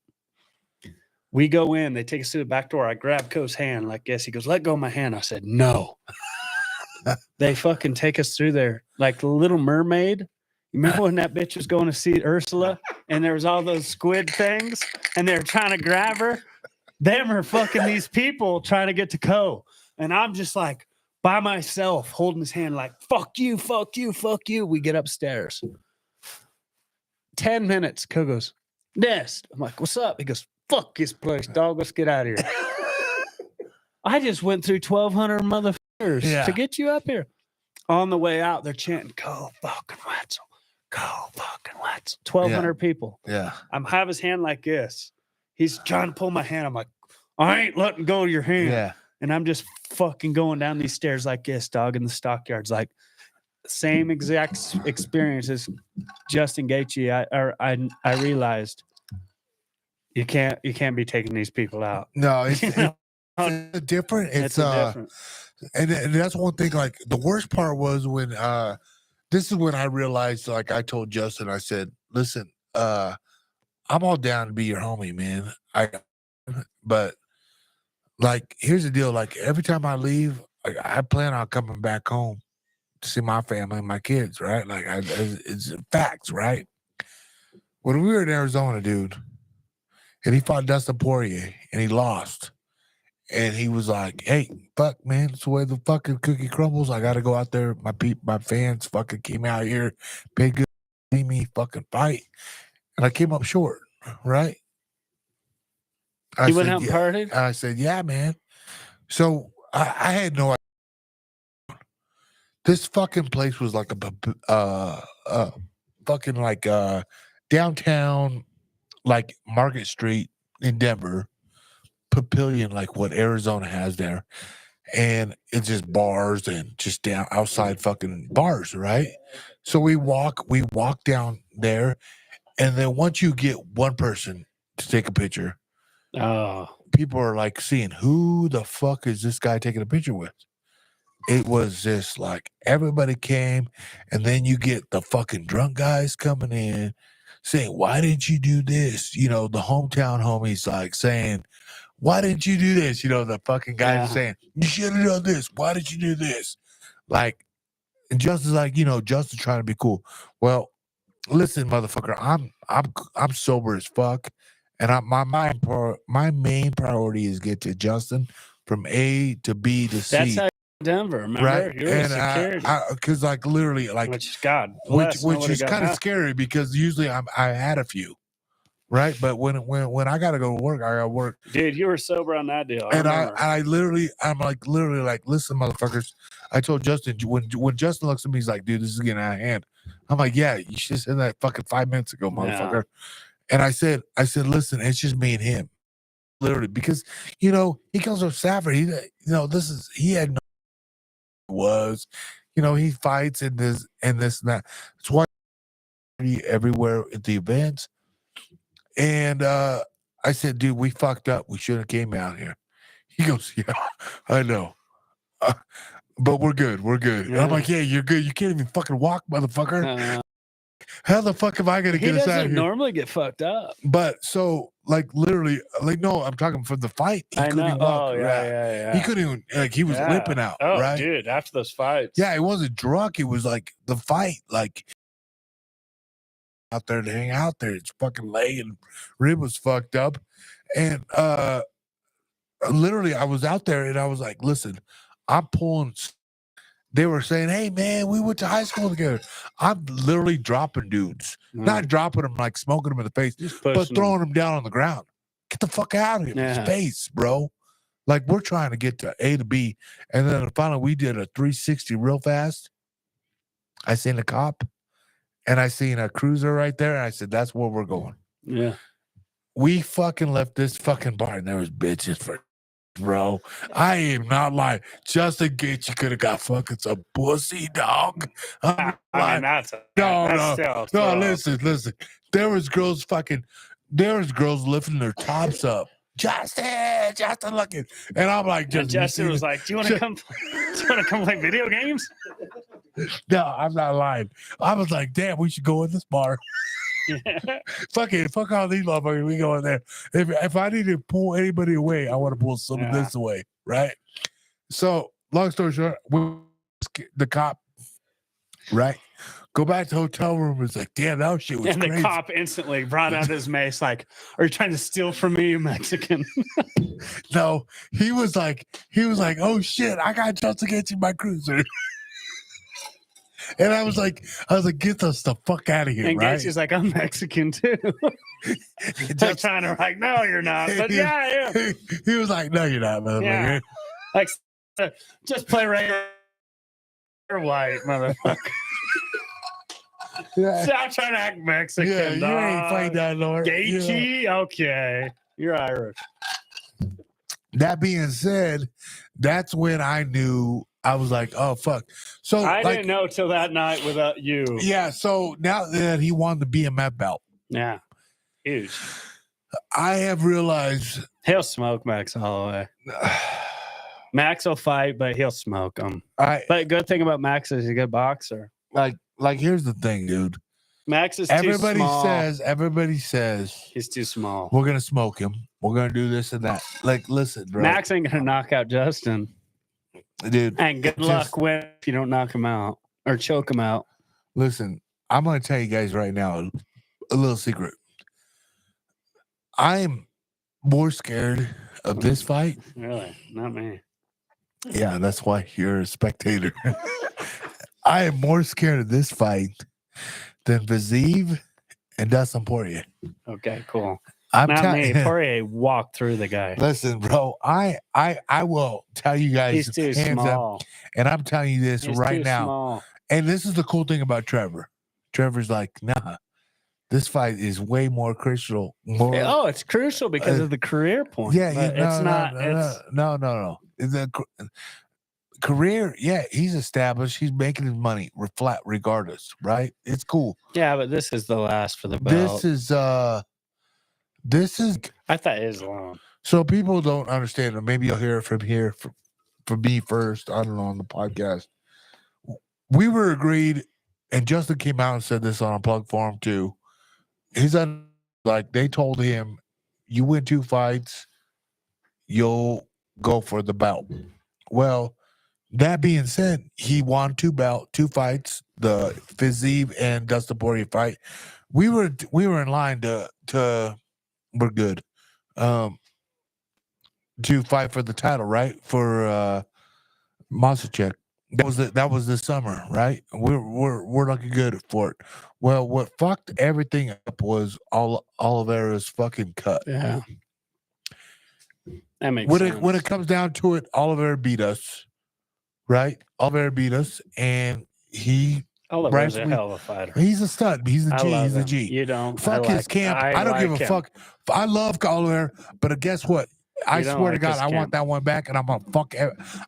We go in. They take us to the back door. I grab Co's hand like this. He goes, "Let go of my hand." I said, "No." They fucking take us through there like the Little Mermaid. You remember when that bitch was going to see Ursula and there was all those squid things and they were trying to grab her? Them are fucking these people trying to get to Co. And I'm just like by myself holding his hand like, "Fuck you, fuck you, fuck you." We get upstairs. 10 minutes. Co goes, "Nest." I'm like, "What's up?" He goes, "Fuck this place, dog. Let's get out of here." I just went through 1,200 motherfuckers to get you up here. On the way out, they're chanting, "Co fucking Wetzel. Co fucking Wetzel." 1,200 people. Yeah. I'm have his hand like this. He's trying to pull my hand. I'm like, "I ain't letting go of your hand." Yeah. And I'm just fucking going down these stairs like this, dog, in the Stockyards. Like, same exact experience as Justin Gaethje. I realized you can't be taking these people out. No, it's different. It's different. And that's one thing. Like the worst part was when this is when I realized. Like I told Justin, I said, "Listen, I'm all down to be your homie, man. But like here's the deal. Like every time I leave, I plan on coming back home to see my family and my kids. Right? Like it's facts, right? When we were in Arizona, dude, and he fought Dustin Poirier and he lost." And he was like, "Hey, fuck, man, it's the way the fucking cookie crumbles. I got to go out there. My fans fucking came out here, paid good, see me fucking fight." And I came up short, right? You went out and partied? I said, "Yeah, man." So I had no idea. This fucking place was like a fucking like downtown, like Market Street in Denver. Papillion, like what Arizona has there, and it's just bars and just down outside fucking bars, right? So we walk down there, and then once you get one person to take a picture, people are like seeing who the fuck is this guy taking a picture with. It was just like everybody came, and then you get the fucking drunk guys coming in saying, "Why didn't you do this?" You know, the hometown homies like saying, "Why didn't you do this?" You know, the fucking guys are saying, "You should have done this. Why did you do this?" Like, and Justin's like, Justin's trying to be cool. Well, listen, motherfucker, I'm sober as fuck, and my main priority is get to Justin from A to B to C. That's how Denver, remember? Right? You're in security. Because like literally, like which God which bless, is kind of scary because usually I had a few. Right, but when I gotta go to work, I gotta work. Dude, you were sober on that deal. I'm like, "Listen, motherfuckers." I told Justin when Justin looks at me, he's like, "Dude, this is getting out of hand." I'm like, "Yeah, you should have said that fucking 5 minutes ago, motherfucker." Yeah. And I said, "Listen, it's just me and him, literally, because he comes from Stafford. He had no he fights and this and that. That's why everywhere at the events." And I said, "Dude, we fucked up. We shouldn't have came out here." He goes, "Yeah, I know. But we're good. We're good." Yeah. And I'm like, "Yeah, you're good. You can't even fucking walk, motherfucker." How the fuck am I gonna He get us out of doesn't here? normally get fucked up. But so like literally, like no, I'm talking from the fight. He I couldn't know. even walk. Oh, right? yeah. He couldn't even like he was Yeah. limping out. Oh, right? dude, after those fights. Yeah, he wasn't drunk. It was like the fight, like out there to hang out there. His fucking leg and rib was fucked up. And literally I was out there and I was like, listen, I'm pulling. They were saying, hey man, we went to high school together. I'm literally dropping dudes. Not dropping them like smoking them in the face, Just but pushing throwing them down on the ground. Get the fuck out of here. Yeah. Space, bro. Like we're trying to get to A to B. And then finally we did a 360 real fast. I seen a cop and I seen a cruiser right there. And I said, that's where we're going. Yeah. We fucking left this fucking bar and there was bitches for bro. I am not lying. Just in case you could have got fucking some pussy, dog. I mean, that's no. still, Listen. There was girls lifting their tops up. Justin looking. And I'm like, and Justin was like, do you want to come play video games? No, I'm not lying. I was like, damn, we should go in this bar. Fuck all these motherfuckers. We go in there. If I need to pull anybody away, I want to pull some of this away, right? So, long story short, the cop, right? Go back to the hotel room. It's like, damn, that shit was and crazy. the cop instantly brought out his mace, like, "Are you trying to steal from me, you Mexican?" No, he was like, oh shit, I got just against you, my cruiser. And I was like, get us the fuck out of here, and right? Gaethje's like, I'm Mexican too. Just trying to like, no, you're not. But yeah, yeah. He was like, no, you're not, motherfucker. Yeah. Like, just play regular white, motherfucker. Yeah. Stop trying to act Mexican. Yeah, you dog. ain't fighting that, Lord. Gaethje, okay, you're Irish. That being said, that's when I knew. I was like, oh fuck. So I didn't know till that night without you. Yeah. So now that he won the BMF belt, Yeah, huge. I have realized He'll smoke Max Holloway. Max will fight, but he'll smoke him. But good thing about Max is he's a good boxer. Like here's the thing, dude. Max is too small. Everybody says He's too small. we're gonna smoke him. We're gonna do this and that. Like, listen, bro. Max ain't gonna knock out Justin. Dude. And good luck when if you don't knock him out or choke him out. Listen, I'm gonna tell you guys right now a little secret. I am more scared of this fight. Really? Not me. Yeah, that's why you're a spectator. I am more scared of this fight than Vazeev and Dustin Poirier. Okay, cool. I'm Not telling me. you. Poirier walked through the guy. Listen, bro, I will tell you guys He's too small. up, and I'm telling you this He's right too now. Small. And this is the cool thing about Trevor. Trevor's like, nah, this fight is way more crucial. Oh, it's crucial because of the career point. Yeah, but it's not. No. The career, yeah, he's established. He's making his money regardless, right? It's cool. Yeah, but this is the last for the belt. This is. I thought it was long. So people don't understand, or maybe you'll hear it from here from me first. I don't know, on the podcast. We were agreed, and Justin came out and said this on a plug forum too. He's like they told him, you win 2 fights, you'll go for the belt. Well, that being said, he won 2 fights, the Vazeev and Dustin Poirier fight. We were in line to we're good. To fight for the title, right? For Masachek. That was this summer, right? We're looking good for it. Well, what fucked everything up was Oliveira's fucking cut. Yeah. That makes sense. When it comes down to it, Oliveira beat us. Right? Oliveira beat us, and Oliveira's a hell of a fighter. He's a stud. He's a G. He's a G. You don't. Fuck his camp. I don't give a fuck. I love Oliveira, but guess what? I swear to God, I want that one back, and I'm gonna fuck.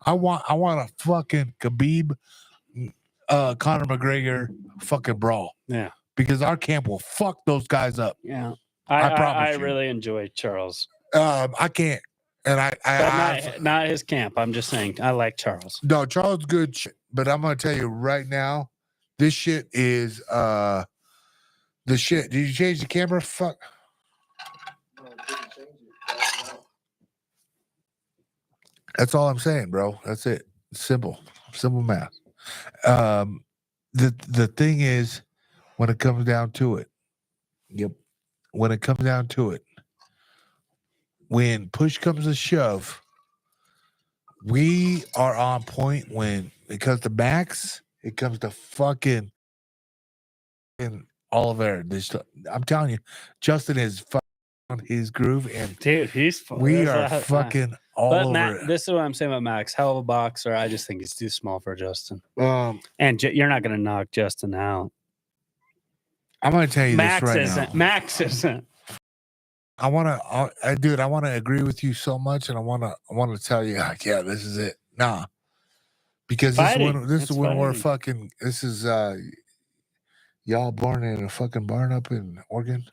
I want a fucking Khabib, Conor McGregor fucking brawl. Yeah, because our camp will fuck those guys up. Yeah, I promise I you. really enjoy Charles. I can't, and not his camp. I'm just saying, I like Charles. No, Charles good shit, but I'm gonna tell you right now, this shit is The shit. Did you change the camera? Fuck. That's all I'm saying, bro. That's it. Simple math. The thing is, when it comes down to it, when it comes down to it, when push comes to shove, we are on point. When it comes to Max, it comes to fucking Oliver. I'm telling you, Justin is fucking on his groove, and Dude, he's we are fucking all but over it. This is what I'm saying about Max. Hell of a boxer. I just think he's too small for Justin. And you're not going to knock Justin out. I'm going to tell you Max this right isn't. now. Max isn't. I want to, dude. I want to agree with you so much, and I want to tell you, like, yeah, this is it. Nah, because this is when we're fucking. This is y'all born in a fucking barn up in Oregon.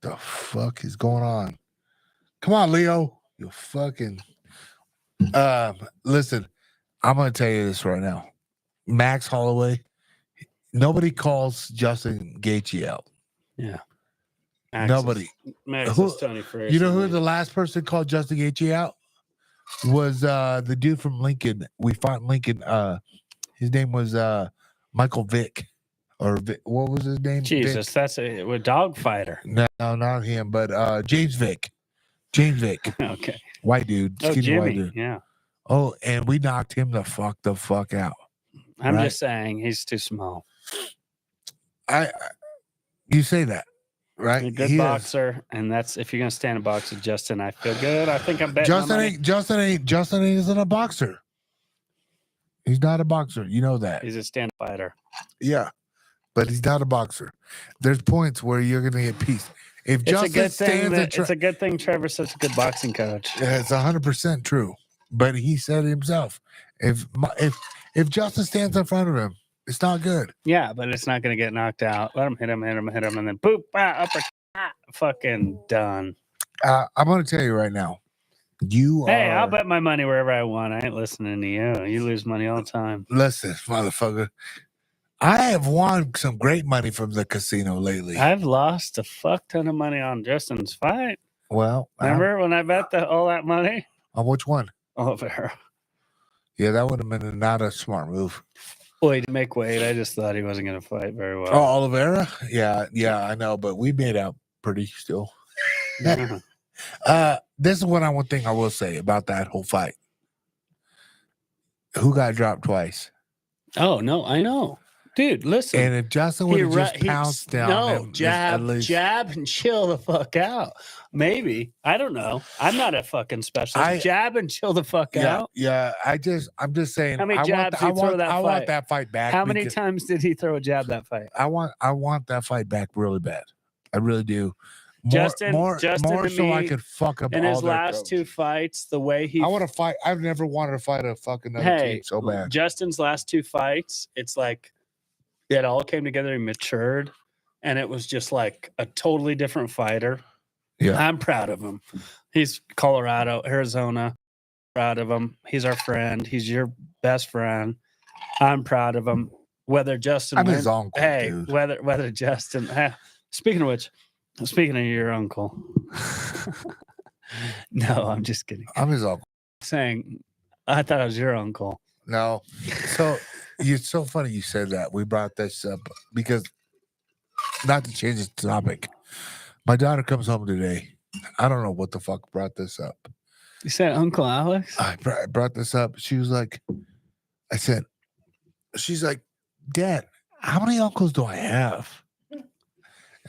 The fuck is going on? Come on, Leo. You fucking. Listen, I'm gonna tell you this right now. Max Holloway. Nobody calls Justin Gaethje out. Yeah. Nobody. Max is Tony Ferguson. You know who the last person called Justin Gaethje out was? The dude from Lincoln. We fought in Lincoln. His name was Michael Vick, or what was his name? Jesus, Vick? that's a dog fighter. No, not him, but James Vick. James Vick. Okay. White dude. Oh, Skinny Jimmy. white dude. Yeah. Oh, and we knocked him the fuck out. I'm just saying he's too small. You say that, right? He's a good boxer, and that's if you're gonna stand a box with Justin. I feel good. I think I'm betting. Justin isn't a boxer. He's not a boxer. You know that. He's a stand fighter. Yeah, but he's not a boxer. There's points where you're gonna get peace. If Justin stands, it's a good thing Trevor's such a good boxing coach. Yeah, it's 100% true. But he said it himself. If Justin stands in front of him, it's not good. Yeah, but it's not going to get knocked out. Let him hit him, and then boop, upper, fucking done. I'm going to tell you right now. I'll bet my money wherever I want. I ain't listening to you. You lose money all the time. Listen, motherfucker. I have won some great money from the casino lately. I've lost a fuck ton of money on Justin's fight. Well, remember when I bet all that money? On which one? Oliveira. Yeah, that would have been not a smart move. Well, he didn't make weight. I just thought he wasn't going to fight very well. Oh, Oliveira? Yeah, I know, but we made out pretty still. This is one thing I will say about that whole fight. Who got dropped twice? Oh, no, I know. Dude, listen. And if Justin would have just pounced down, jab and chill the fuck out. Maybe. I don't know. I'm not a fucking specialist. Jab and chill the fuck out. Yeah. I'm just saying. How many jabs did he throw that fight? I want that fight back. How many times did he throw a jab that fight? I want that fight back really bad. I really do. Justin so I could fuck up in his last two fights. The way he, I want to fight. I've never wanted to fight a fucking other team so bad. Justin's last two fights, it's like it all came together. He matured, and it was just like a totally different fighter. Yeah, I'm proud of him. He's Colorado, Arizona. Proud of him. He's our friend. He's your best friend. I'm proud of him. Whether Justin, I'm his uncle. Dude. whether Justin. Speaking of which. Speaking of your uncle, no, I'm just kidding. I'm his uncle. Saying, I thought I was your uncle. No, so it's so funny you said that. We brought this up because, not to change the topic, my daughter comes home today. I don't know what the fuck brought this up. You said Uncle Alex? I brought this up. She was like, she's like, Dad, how many uncles do I have?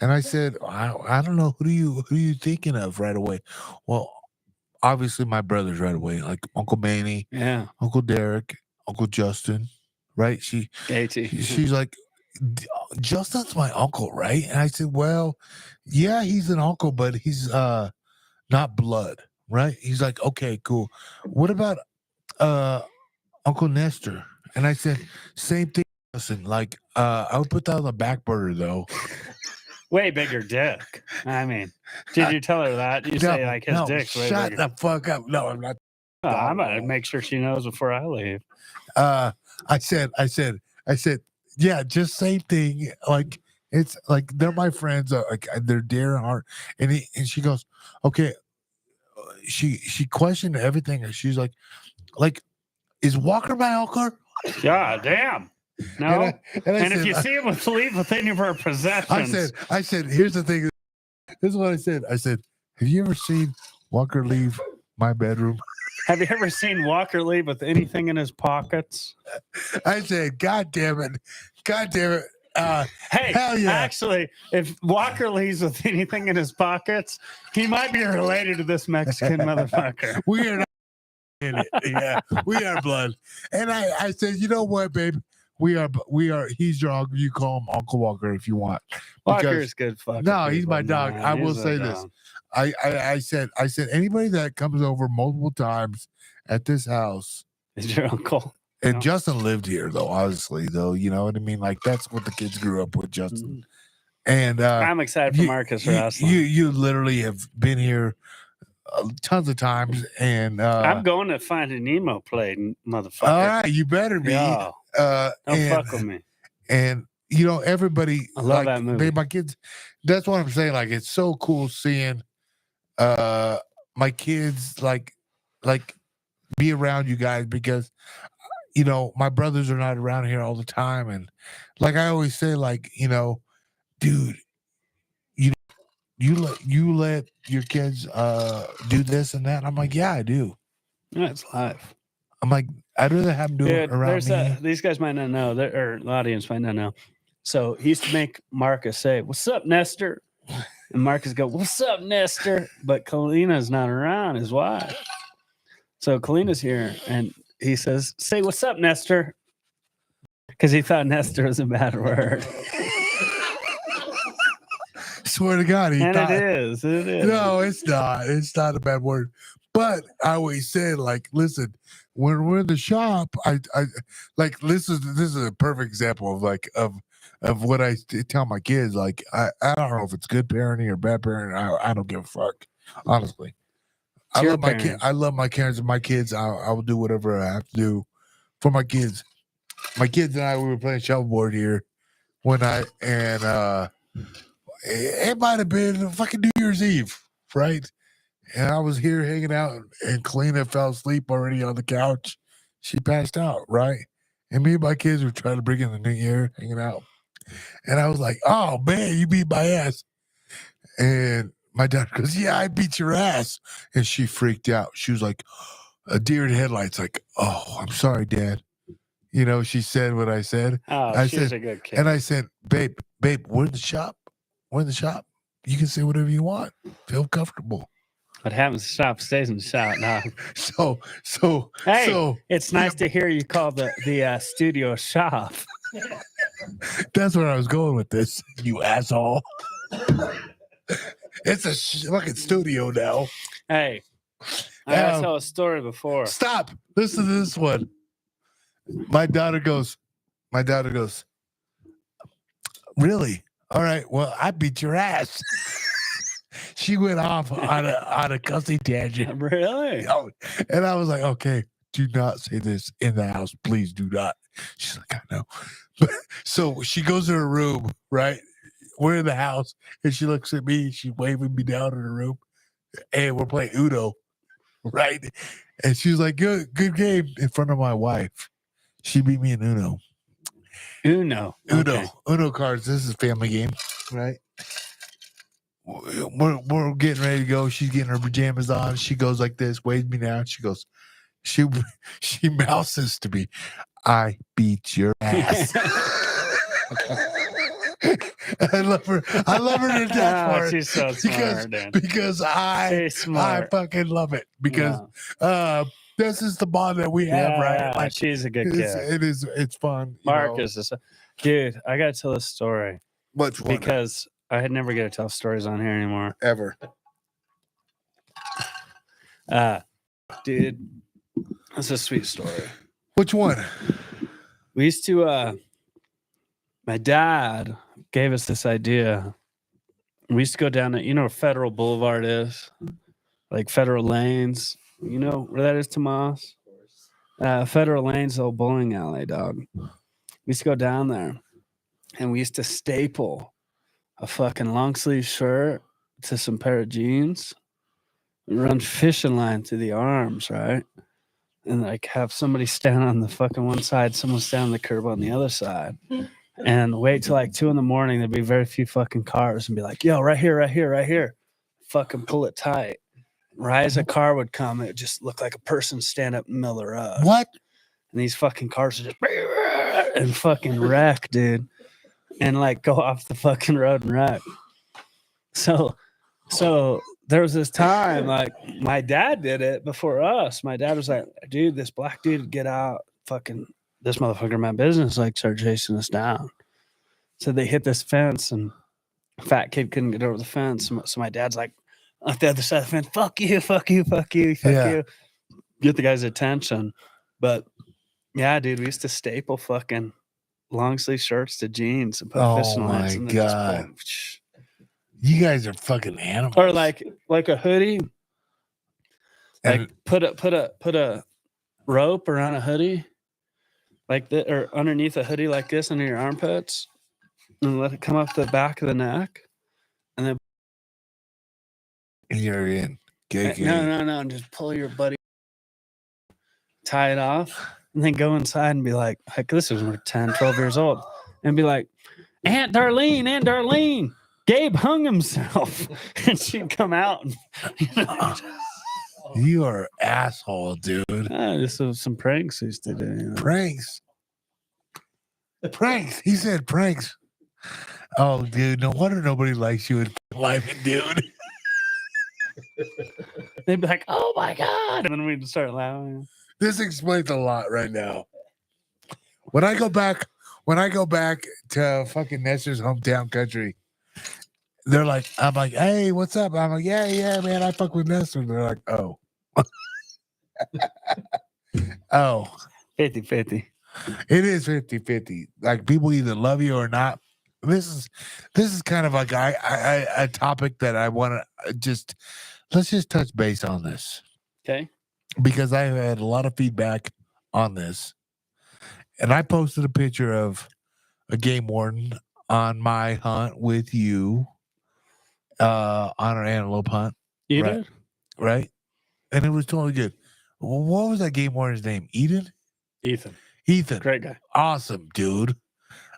And I said, I don't know. Who you thinking of right away? Well, obviously my brothers right away, like Uncle Manny, yeah, Uncle Derek, Uncle Justin, right? She's like, Justin's my uncle, right? And I said, well, yeah, he's an uncle, but he's not blood, right? He's like, okay, cool. What about Uncle Nestor? And I said, same thing. Listen, like I would put that on the back burner though. Way bigger dick. I mean, did you tell her that? You say like his dick's way shut bigger. the fuck up. No, I'm not. I'm gonna make sure she knows before I leave. I said, yeah, just same thing. Like It's like they're my friends. Like they're dear in heart. And she goes, okay. She questioned everything, and she's like, is Walker my uncle? God damn. No. And I And said, if you see him leave with any of our possessions, I said, here's the thing. This is what I said. I said, have you ever seen Walker leave my bedroom? have you ever seen Walker leave with anything in his pockets? I said, God damn it. Hey, hell yeah. actually, if Walker leaves with anything in his pockets, he might be related to this Mexican motherfucker. We are not in it. Yeah, we are blood. And I said, you know what, babe? We are. He's your uncle. You call him Uncle Walker if you want. Walker's good fucking. No, he's people, my dog. man. I will He's say my this. dog. I said anybody that comes over multiple times at this house. Is your uncle? And No. Justin lived here though, obviously, though, you know what I mean? Like that's what the kids grew up with, Justin. And I'm excited for Marcus wrestling. You literally have been here tons of times, and I'm going to find an emo play, motherfucker. all right, you better be. Yo, don't fuck with me. And you know, everybody, I love like, that movie. my kids. That's what I'm saying. Like, it's so cool seeing my kids like be around you guys, because you know my brothers are not around here all the time, and like I always say, like, you know, dude, you let your kids do this and that. I'm like, yeah, I do. Yeah, it's live. I'm like, I'd rather have them do it Dude, around me. these guys might not know, or the audience might not know. So he used to make Marcus say, "What's up, Nestor?" And Marcus go, "What's up, Nestor?" But Kalina's not around, his wife. So Kalina's here, and he says, "Say what's up, Nestor," because he thought Nestor was a bad word. Swear to God, he And thought, it is. It is. no, it's not. It's not a bad word. But I always said, like, listen, when we're in the shop, I like this is a perfect example of like of what I tell my kids. Like, I don't know if it's good parenting or bad parenting. I don't give a fuck, honestly. It's I your love my parenting. I love my parents and my kids. I will do whatever I have to do for my kids. My kids and I, we were playing shuffleboard here one night, and it might have been fucking New Year's Eve, right? And I was here hanging out, and Kalina fell asleep already on the couch. She passed out, right? And me and my kids were trying to bring in the new year, hanging out. And I was like, oh, man, you beat my ass. And my dad goes, yeah, I beat your ass. And she freaked out. She was like, a deer in headlights, like, oh, I'm sorry, Dad. You know, she said what I said. Oh, I she's said, a good kid. and I said, babe, we're in the shop. We're in the shop. You can say whatever you want. Feel comfortable. What happens to shop stays in the shop. Now, So it's nice to hear you call the studio shop. that's where I was going with this, you asshole. It's a fucking studio now. Hey, I gotta tell a story before. Stop. Listen to this one. My daughter goes, really? All right. Well, I beat your ass. She went off on a cussing tangent. Really? Oh, and I was like, okay, do not say this in the house. Please do not. She's like, I know. So she goes to her room, right? We're in the house, and she looks at me. She's waving me down in her room, and we're playing Uno, right? And she was like, good game in front of my wife. She beat me in Uno. Okay. Uno cards. This is a family game, right? We're getting ready to go. She's getting her pajamas on. She goes like this, waves me down. She goes, she mouses to me, I beat your ass. I love her to death for it. She's so smart, because I fucking love it, because this is the bond that we have, right? Yeah, Like, she's a good kid. It's fun. Marcus is dude. I gotta tell a story. Which one? Because I had never get to tell stories on here anymore. Ever. Dude, that's a sweet story. Which one? We used to my dad gave us this idea. We used to go down to, you know where Federal Boulevard is? Like Federal Lanes. You know where that is, Tomas? Federal Lanes, the old bowling alley, dog. We used to go down there, and we used to staple a fucking long sleeve shirt to some pair of jeans, run fishing line through the arms, right? And like have somebody stand on the fucking one side, someone stand on the curb on the other side, and wait till like 2 a.m. There'd be very few fucking cars, and be like, "Yo, right here, right here, right here." Fucking pull it tight. Right as a car would come, it just looked like a person stand up in the middle of the road. What? And these fucking cars are just and fucking wreck, dude, and like go off the fucking road and wreck. So there was this time, like my dad did it before us. My dad was like, dude, this black dude would get out, fucking this motherfucker in my business, like start chasing us down. So they hit this fence and fat kid couldn't get over the fence. So my dad's like, on the other side of the fence, fuck you, fuck you, fuck you, fuck Yeah. you. Get the guy's attention. But yeah, dude, we used to staple fucking long sleeve shirts to jeans and put Oh fishing lines my and then just God. pull. You guys are fucking animals. Or like a hoodie. Like And- put a rope around a hoodie, like that, or underneath a hoodie like this under your armpits, and let it come up the back of the neck, and then you're in. KK. no, and just pull your buddy, tie it off, and then go inside and be like, heck, this is when we're 10, 12 years old, and be like, Aunt Darlene, Gabe hung himself, and she'd come out and You are an asshole, dude. just some pranks we used to do. You know? Pranks. Pranks. He said pranks. Oh, dude. No wonder nobody likes you in life, dude. They'd be like, "Oh my god!" and then we'd start laughing. This explains a lot right now. When I go back to fucking Nestor's hometown country, they're like, I'm like, hey, what's up? I'm like, yeah, man, I fuck with Nestor. They're like, oh. Oh, 50-50. it is 50-50. Like people either love you or not. This is kind of like a topic that I want to let's just touch base on this. Okay. Because I had a lot of feedback on this. And I posted a picture of a game warden on my hunt with you on our antelope hunt. You Right. did? Right? And it was totally good. What was that game warden's name? Ethan? Ethan. Great guy. Awesome, dude.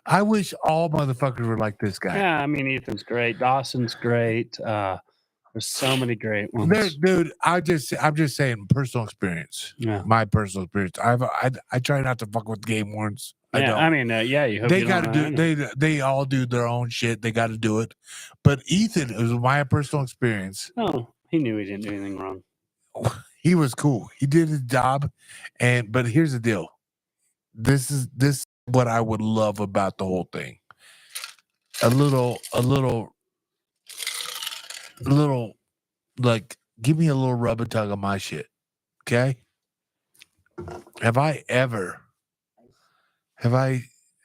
I wish all motherfuckers were like this guy. Yeah, I mean, Ethan's great. Dawson's great. There's so many great ones. Dude, I'm just saying personal experience. Yeah. My personal experience. I try not to fuck with game wardens. I Yeah, don't. I mean, you hope They you got to don't do. know. They all do their own shit. They got to do it. But Ethan, it was my personal experience. No, he knew he didn't do anything wrong. He was cool. He did his job, but here's the deal. This is what I would love about the whole thing. A little, like, give me a little rub and tug on my shit. Okay. Have I?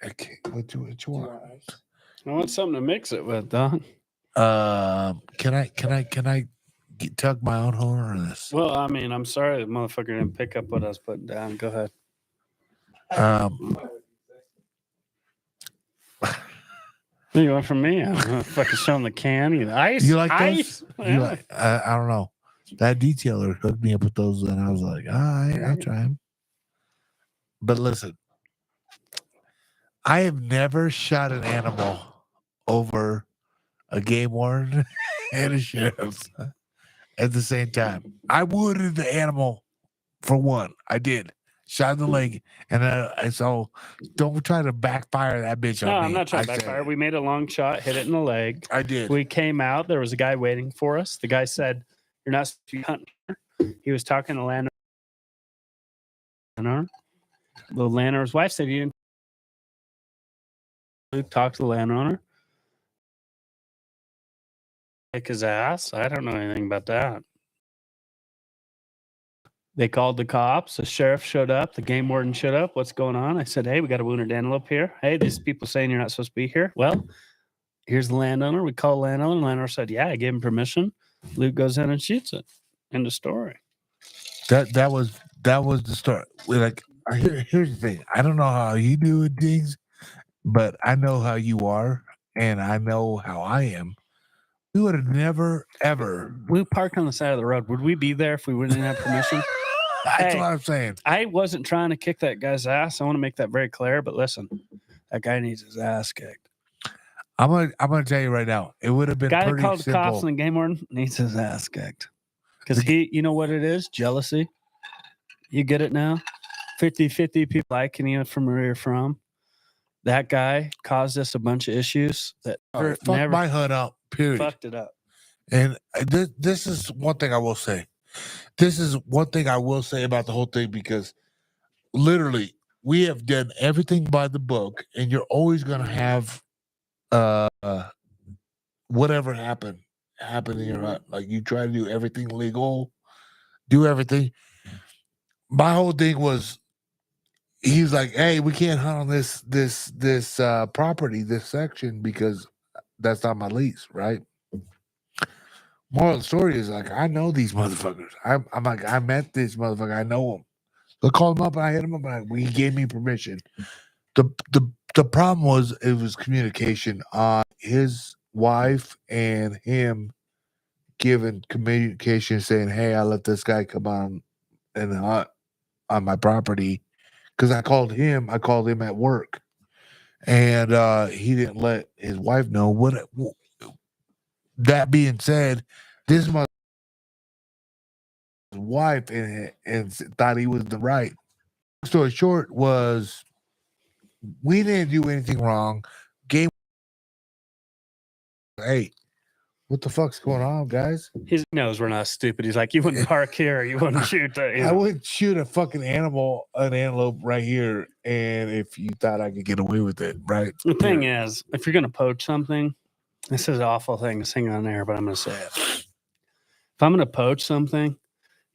Okay, what you want? I want something to mix it with, Don. Can I tug my own horn or this? Well, I mean, I'm sorry the motherfucker didn't pick up what I was putting down. Go ahead. What do you want from me? I'm gonna fucking show him the can. Ice. You like ice? those? You like, I don't know. That detailer hooked me up with those, and I was like, all right, I'll try them. But listen, I have never shot an animal over a game warden and a sheriff at the same time. I wounded the animal for one. I did. Shot in the leg, and so don't try to backfire that bitch No, on me. I'm not trying to I said backfire. it. We made a long shot, hit it in the leg. I did. We came out. There was a guy waiting for us. The guy said, "You're not supposed to be hunting here." He was talking to the landowner. The landowner's wife said, "You didn't." Luke talked to the landowner. Kick his ass. I don't know anything about that. They called the cops. The sheriff showed up. The game warden showed up. What's going on? I said, "Hey, we got a wounded antelope here. Hey, these people saying you're not supposed to be here." Well, here's the landowner. We call the landowner. The landowner said, "Yeah, I gave him permission." Luke goes in and shoots it. End of story. That was the start. Here's the thing. I don't know how you do things, but I know how you are, and I know how I am, we would have never ever. We parked on the side of the road. Would we be there if we wouldn't have permission? That's Hey. what I'm saying. I wasn't trying to kick that guy's ass. I want to make that very clear. But listen, that guy needs his ass kicked. I'm gonna tell you right now, it would have been Guy that pretty called the cops simple. and the game warden needs his ass kicked. Because you know what it is? Jealousy. You get it now? 50-50 people liking you from where you're from. That guy caused us a bunch of issues that Fuck never my hunt up. Period. fucked it up. And this is one thing I will say. This is one thing I will say about the whole thing, because literally we have done everything by the book, and you're always gonna have whatever happen in your hunt. Like, you try to do everything legal, do everything. My whole thing was, he's like, hey, we can't hunt on this property, this section, because that's not my lease, right? Moral of the story is, like, I know these motherfuckers. I'm like, I met this motherfucker. I know him. So I called him up and I hit him up and he gave me permission. The problem was, it was communication. His wife and him giving communication saying, hey, I let this guy come on and hunt on my property. Because I called him at work. And he didn't let his wife know. That being said, this mother wife and thought he was the right. Long story short was, we didn't do anything wrong. Game, hey, what the fuck's going on, guys? He knows we're not stupid. He's like, you wouldn't park here. You wouldn't shoot that. I wouldn't shoot a fucking antelope right here, and if you thought I could get away with it, right? The thing is, if you're going to poach something, this is an awful thing to sing on air, but I'm going to say it. If I'm going to poach something,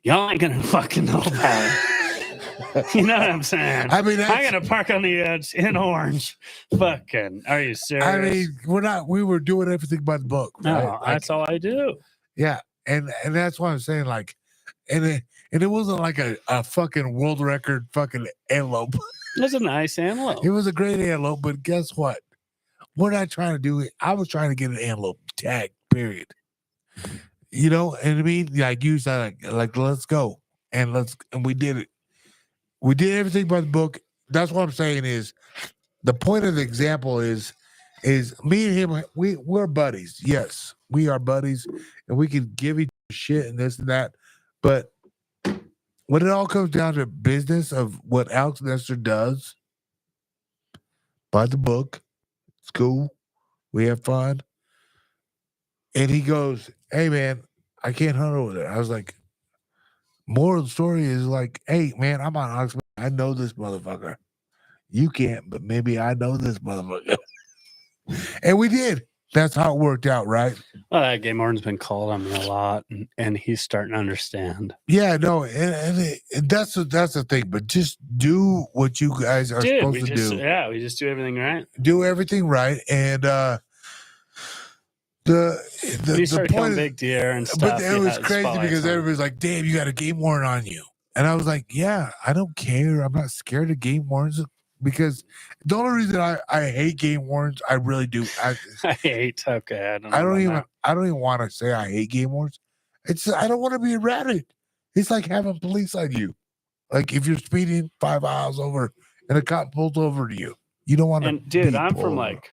y'all ain't going to fucking know about it. You know what I'm saying? I mean, I'm going to park on the edge in Orange. Fucking, are you serious? I mean, we were doing everything by the book. Right? No, that's all I do. Yeah, and that's why I'm saying, like, and it wasn't like a fucking world record fucking antelope. It was a nice antelope. It was a great antelope, but guess what? What I trying to do, I was trying to get an antelope tag, period. You know, and I mean, like, you said, like let's go, and we did it. We did everything by the book. That's what I'm saying is, the point of the example is me and him, we're buddies. Yes, we are buddies, and we can give each other shit and this and that. But when it all comes down to business of what Alex Nestor does, by the book, it's cool. We have fun. And he goes, hey, man, I can't hunt over there. I was like, moral of the story is, like, hey, man, I'm on Oxford. I know this motherfucker. You can't, but maybe I know this motherfucker. And we did. That's how it worked out, right? Well, that game warden's been called on me a lot, and he's starting to understand. Yeah, no, and that's the thing. But just do what you guys are supposed to do. Yeah, we just do everything right. Do everything right, and we started point killing big deer and stuff. But it was crazy because everybody's like, "Damn, you got a game warden on you," and I was like, "Yeah, I don't care. I'm not scared of game wardens." Because the only reason I hate game wardens, I really do. I hate. Okay, I don't even want to say I hate game wardens. It's I don't want to be around it. It's like having police on you. Like, if you're speeding 5 miles over and a cop pulls over to you, you don't want to. And dude, I'm from like,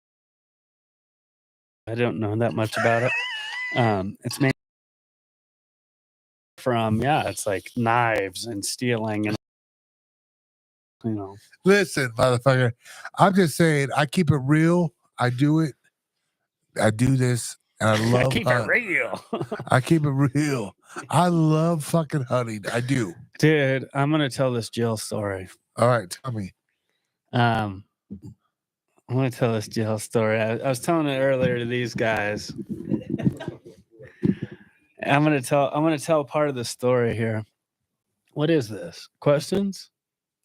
I don't know that much about it. It's mainly from it's like knives and stealing and. You know, listen, motherfucker. I'm just saying, I keep it real. I do it. I do this, and I love. Keep it real. I keep it real. I love fucking hunting. I do, dude. I'm gonna tell this jail story. All right, tell me. I'm gonna tell this jail story. I was telling it earlier to these guys. I'm gonna tell part of the story here. What is this? Questions?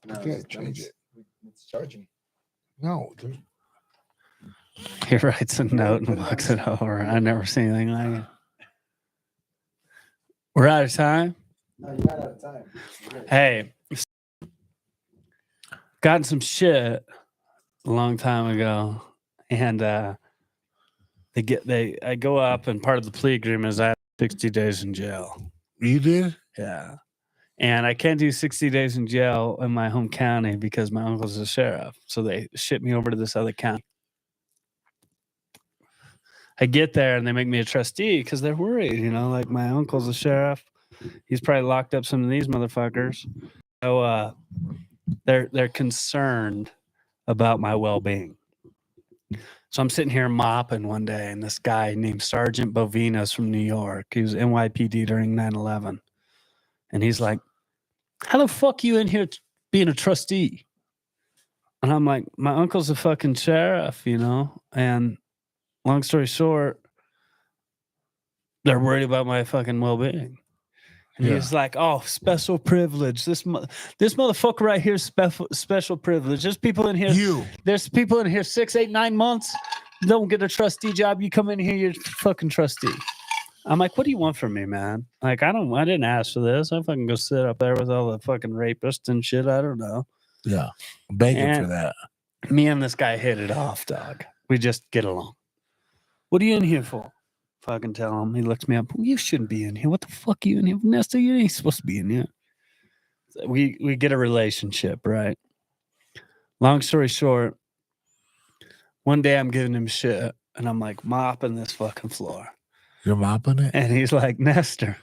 No, you can't change it. It's charging. No. He writes a note and looks it over. I never seen anything like it. We're out of time. No, you're not out of time. Hey, gotten some shit a long time ago, and I go up, and part of the plea agreement is I have 60 days in jail. You did? Yeah. And I can't do 60 days in jail in my home county because my uncle's a sheriff. So they ship me over to this other county. I get there and they make me a trustee because they're worried, like my uncle's a sheriff. He's probably locked up some of these motherfuckers. So they're concerned about my well-being. So I'm sitting here mopping one day, and this guy named Sergeant Bovino's from New York. He was NYPD during 9/11. And he's like, how the fuck you in here being a trustee? And I'm like, my uncle's a fucking sheriff, and long story short, they're worried about my fucking well-being. And he's like, oh, special privilege. This motherfucker right here is special privilege. There's people in here. There's people in here 6, 8, 9 months. Don't get a trustee job. You come in here, you're fucking trustee. I'm like, what do you want from me, man? Like, I didn't ask for this. I fucking go sit up there with all the fucking rapists and shit. I don't know. Yeah. Begging for that. Me and this guy hit it off, dog. We just get along. What are you in here for? Fucking tell him. He looks me up. Well, you shouldn't be in here. What the fuck are you in here? Nestor, you ain't supposed to be in here. We get a relationship, right? Long story short, one day I'm giving him shit, and I'm like mopping this fucking floor. You're mopping it? And he's like, Nestor,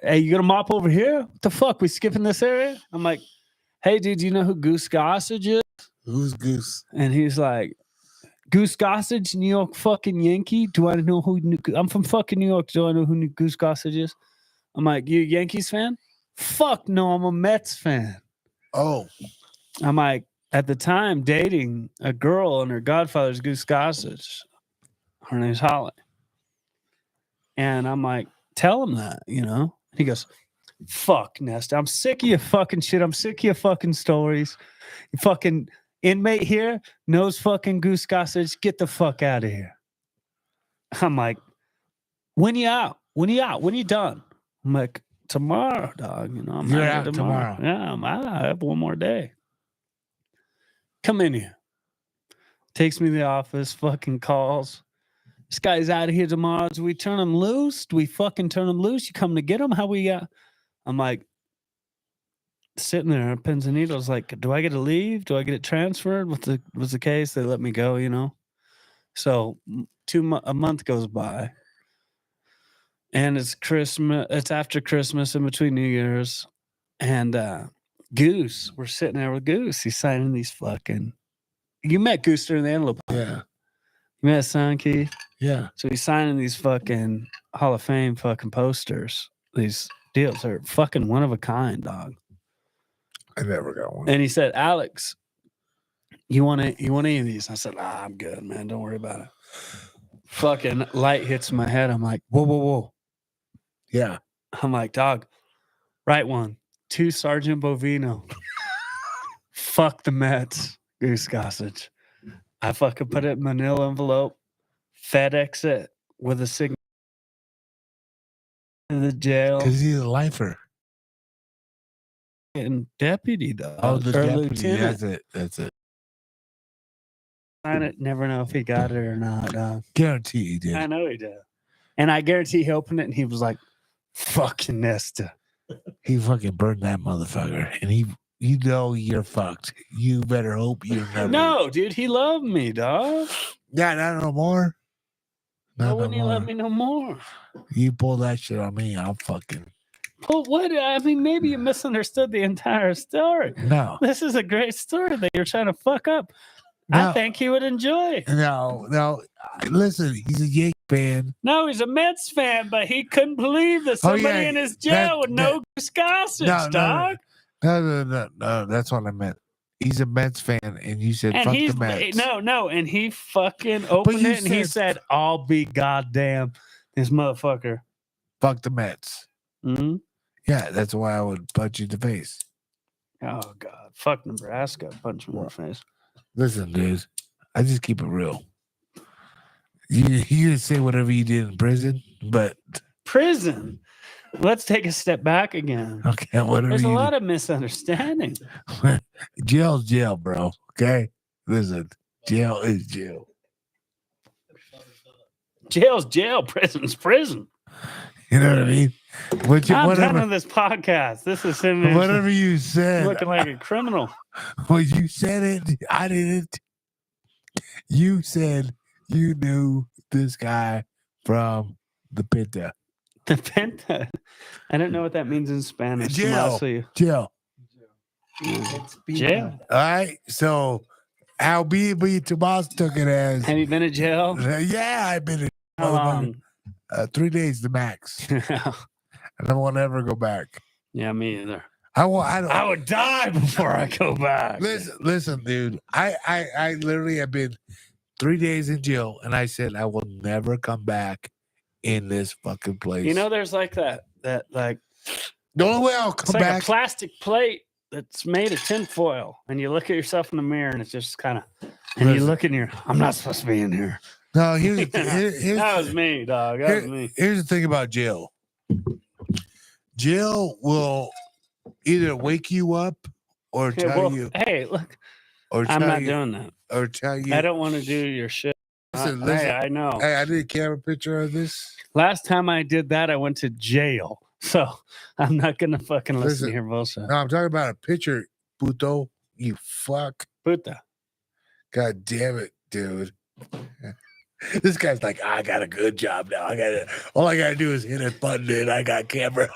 hey, you gonna mop over here? What the fuck? We skipping this area? I'm like, hey, dude, you know who Goose Gossage is? Who's Goose? And he's like, Goose Gossage, New York fucking Yankee. Do I know who? I'm from fucking New York. Do I know who Goose Gossage is? I'm like, you a Yankees fan? Fuck no, I'm a Mets fan. Oh. I'm like, at the time, dating a girl and her godfather's Goose Gossage. Her name's Holly. And I'm like, tell him that, He goes, fuck, Nest. I'm sick of your fucking shit. I'm sick of your fucking stories. You fucking inmate here knows fucking Goose Gossage. Get the fuck out of here. I'm like, when you out? When you out? When you done? I'm like, tomorrow, dog. I'm You're out tomorrow. Yeah, I have one more day. Come in here. Takes me to the office, fucking calls. This guy's out of here tomorrow. Do we turn him loose? Do we fucking turn him loose? You come to get him? How we got? I'm like, sitting there, pins and needles, like, do I get to leave? Do I get it transferred? What's the case? They let me go, So a month goes by, and it's Christmas. It's after Christmas, in between New Year's, and Goose. We're sitting there with Goose. He's signing these fucking. You met Goose during the Antelope. Yeah. You met his son, Keith. Yeah. So he's signing these fucking Hall of Fame fucking posters. These deals are fucking one of a kind, dog. I never got one. And he said, Alex, you want any of these? I said, I'm good, man. Don't worry about it. Fucking light hits my head. I'm like, whoa. Yeah. I'm like, dog, right one. 2 Sergeant Bovino. Fuck the Mets. Goose Gossage. I fucking put it in manila envelope, FedEx it with a signature to the jail. Because he's a lifer. And deputy, though. Oh, the or deputy. lieutenant. That's it. Sign it. Never know if he got it or not, dog. Guarantee he did. I know he did. And I guarantee he opened it and he was like, fucking Nestor. He fucking burned that motherfucker. And you're fucked. You better hope you're never. No, dude, he loved me, dog. Yeah, not no more. Why wouldn't he love me no more? You pull that shit on me, I'll fucking. Well, what? I mean, maybe you misunderstood the entire story. No. This is a great story that you're trying to fuck up. No. I think he would enjoy. No. Listen, he's a Yankee fan. No, he's a Mets fan, but he couldn't believe that somebody in his jail would know Goose Gossage, dog. No. That's what I meant. He's a Mets fan, and you said, fuck the Mets. No. And he fucking opened it, and he said, I'll be goddamn this motherfucker. Fuck the Mets. Mm-hmm. Yeah, that's why I would punch you in the face. Oh, God. Fuck Nebraska. Punch him in the face. Listen, dude, I just keep it real. You can say whatever you did in prison, but... Prison? Let's take a step back again. Okay, whatever. There's a lot of misunderstanding. Jail's jail, bro. Okay? Listen, jail is jail. Jail's jail, prison's prison. You know what I mean? But I'm done whatever, with this podcast. This is him whatever you said, looking like a criminal. well, you said it. I didn't. You said you knew this guy from the Pinta. The Penta. I don't know what that means in Spanish. Jail. Tomaso. Jail. It's Jail. All right. So how B Tomas took it as Have you been in jail? yeah, I've been in How long? 3 days the max. And I won't ever go back. Yeah, me either. I don't I would die before I go back. listen, dude. I literally have been 3 days in jail, and I said I will never come back in this fucking place. You know, there's like that like the only way I'll it's come like back. a plastic plate that's made of tinfoil, and you look at yourself in the mirror, and it's just kind of, and you Listen. look in here. I'm not supposed to be in here. No, here's That was me, dog. That was me. here's the thing about jail. Jail will either wake you up or Yeah, tell well, you, hey, look, or I'm tell not you, doing that. or tell you. I don't want to do your shit. Listen, Hey, listen. I know. Hey, I did a camera picture of this. Last time I did that, I went to jail. So I'm not gonna fucking listen Listen. to your bullshit. No, I'm talking about a picture, puto. You fuck. Puta. God damn it, dude. This guy's like, I got a good job now. All I gotta do is hit a button and I got camera.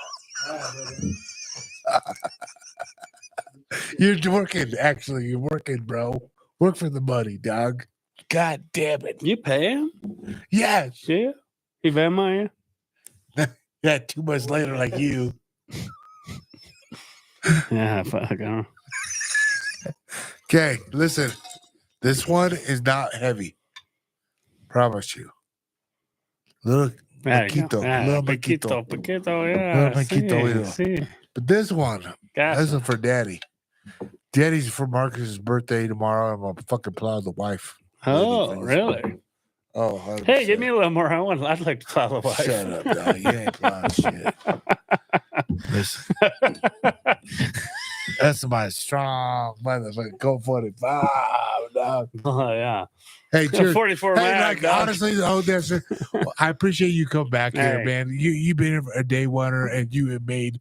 You're working, actually. You're working, bro. Work for the money, dog. God damn it. You pay him? Yes. Yeah. He Venmo you? Yeah, 2 months later, like you. Yeah, fuck. I don't. Okay, listen. This one is not heavy. Promise you. Little There you go. Paquito. Yeah, Little Paquito. Paquito. Paquito, yeah. Little Paquito, Sí. But this one, Gotcha. this is for Daddy. Daddy's for Marcus's birthday tomorrow. I'm gonna fucking plow the wife. Oh, really? Oh, 100%. Hey, give me a little more. I'd like to plow the wife. Shut up, dog. You ain't plowing shit. Listen, that's my strong motherfucking Colt 45, dog. Oh, yeah. Hey, cheers. 44 Hey, mag, like, dog. honestly, I appreciate you come back here, Hey. man. You've been here a day oneer, and you have made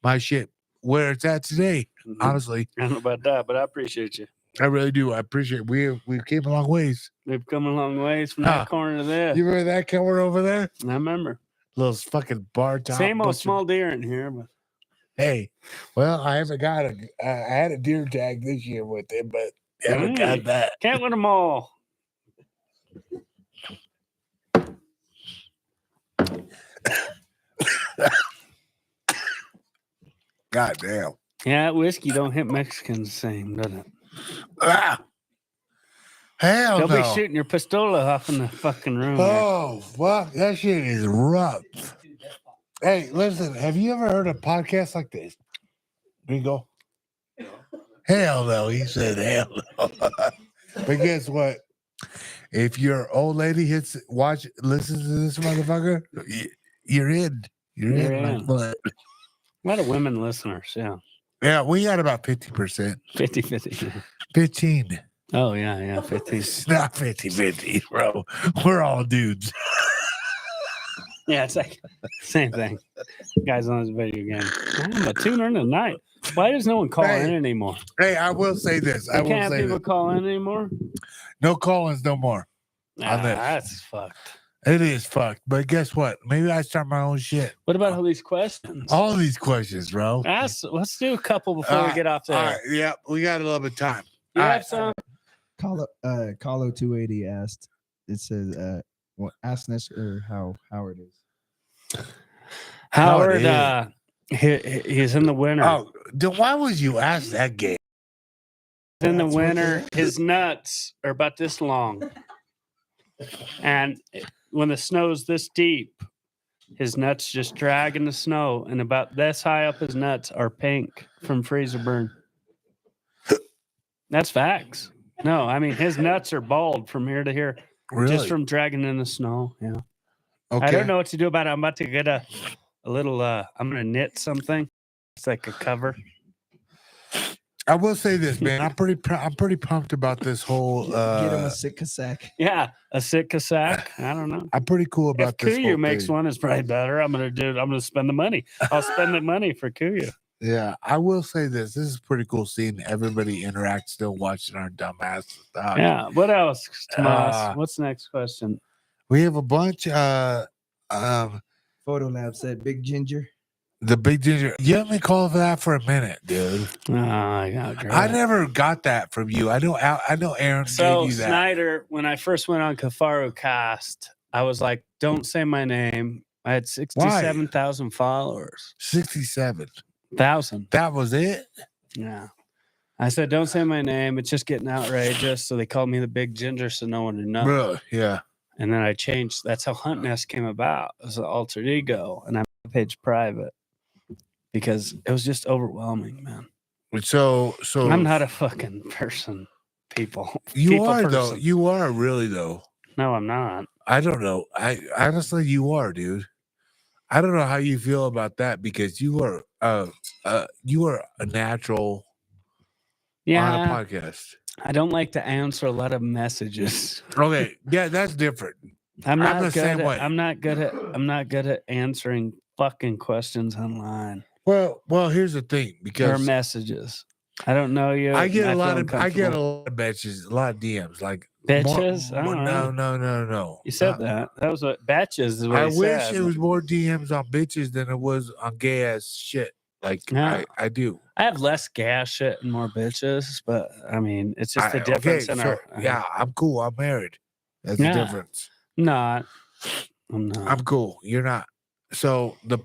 my shit where it's at today. Honestly, I don't know about that, but I appreciate you. I really do. I appreciate it. We came a long ways. We've come a long ways from Huh. that corner to this. You remember that camera over there? I remember. Little fucking bar top. Same old butcher. small deer in here, but Hey, well, I haven't got I had a deer tag this year with him, but haven't got that. can't win them all. God damn. Yeah, whiskey don't hit Mexicans the same, does it? Ah. Hell They'll no. be shooting your pistola off in the fucking room. there. Oh, fuck. That shit is rough. Hey, listen, have you ever heard a podcast like this? Bingo. Hell no. He said hell no. But guess what? If your old lady listens to this motherfucker, you're in. You're You're in. in. Like, A lot of women listeners, yeah. yeah, we got about 50%. 50-50. 15. Oh, yeah, 50. It's not 50-50, bro. We're all dudes. Yeah, it's like same thing. Guys on this video game. I'm a tuner tonight. Why does no one call Hey. in anymore? Hey, I will say this. I You will can't have say people this. call in anymore? No call-ins no more. Nah, this. that's fucked. It is fucked. But guess what? Maybe I start my own shit. What about all these questions? All these questions, bro. Let's do a couple before we get off there. All right, yeah, we got a little bit of time. You all have right. some? Carlo 280 asked. It says, ask Nestor how Howard is. Howard, Howard he's in the winter. Oh, then why would you ask that game? In the That's what winter, his nuts are about this long. And when the snow's this deep, his nuts just drag in the snow, and about this high up his nuts are pink from freezer burn. That's facts. No, I mean his nuts are bald from here to here, Really? just from dragging in the snow. Yeah. Okay. I don't know what to do about it. I'm about to get a little I'm gonna knit something. It's like a cover. I will say this, man. I'm pretty pumped about this whole. Get him a Sitka sack. Yeah, a Sitka sack. I don't know. I'm pretty cool If about this. Kuyu whole makes thing. one, it's probably better. I'm gonna spend the money. I'll spend the money for Kuyu. Yeah, I will say this. This is pretty cool seeing everybody interact, still watching our dumbass stuff. Yeah. What else, Tomas? What's the next question? We have a bunch. Photo Lab said Big Ginger. The big ginger. You let me call for that for a minute, dude. Oh, yeah, great. I never got that from you. I know Aaron So gave you that. Snyder, when I first went on Kafaru Cast, I was like, "Don't say my name." I had 67,000 followers. 67,000. That was it. Yeah. I said, "Don't say my name. It's just getting outrageous." So they called me the Big Ginger, so no one would know. Bro, yeah. And then I changed. That's how Hunt Nest came about as an alter ego, and I made the page private because it was just overwhelming, man. So I'm not a fucking person, people. You People are person. though. You are really though. No, I'm not. I don't know. I honestly, you are, dude. I don't know how you feel about that because you are a natural on a Yeah, podcast. I don't like to answer a lot of messages. Okay, yeah, that's different. I'm I'm the same good. way. I'm not good at answering fucking questions online Well, here's the thing or because messages. I don't know you. I get a feel lot of uncomfortable. bitches, a lot of DMs, like Bitches? I don't know. No. You said that. That was what batches is what I you wish said. it was more DMs on bitches than it was on gay ass shit. Like Yeah. I do. I have less gas shit and more bitches, but I mean, it's just the difference in our. Yeah, I'm cool. I'm married. That's Yeah. the difference. Not. I'm not. I'm cool. You're not. So the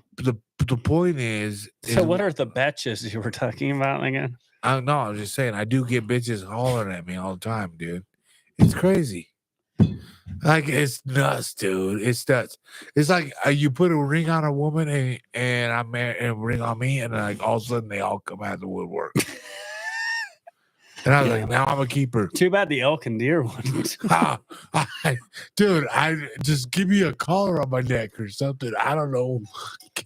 point is. So what are the betches you were talking about again? I know. I'm just saying. I do get bitches hollering at me all the time, dude. It's crazy. Like it's nuts, dude. It's nuts. It's like you put a ring on a woman and I'm married, and a ring on me, and like all of a sudden they all come out of the woodwork. And I was like, now I'm a keeper. Too bad the elk and deer ones. Dude, I just give me a collar on my neck or something. I don't know.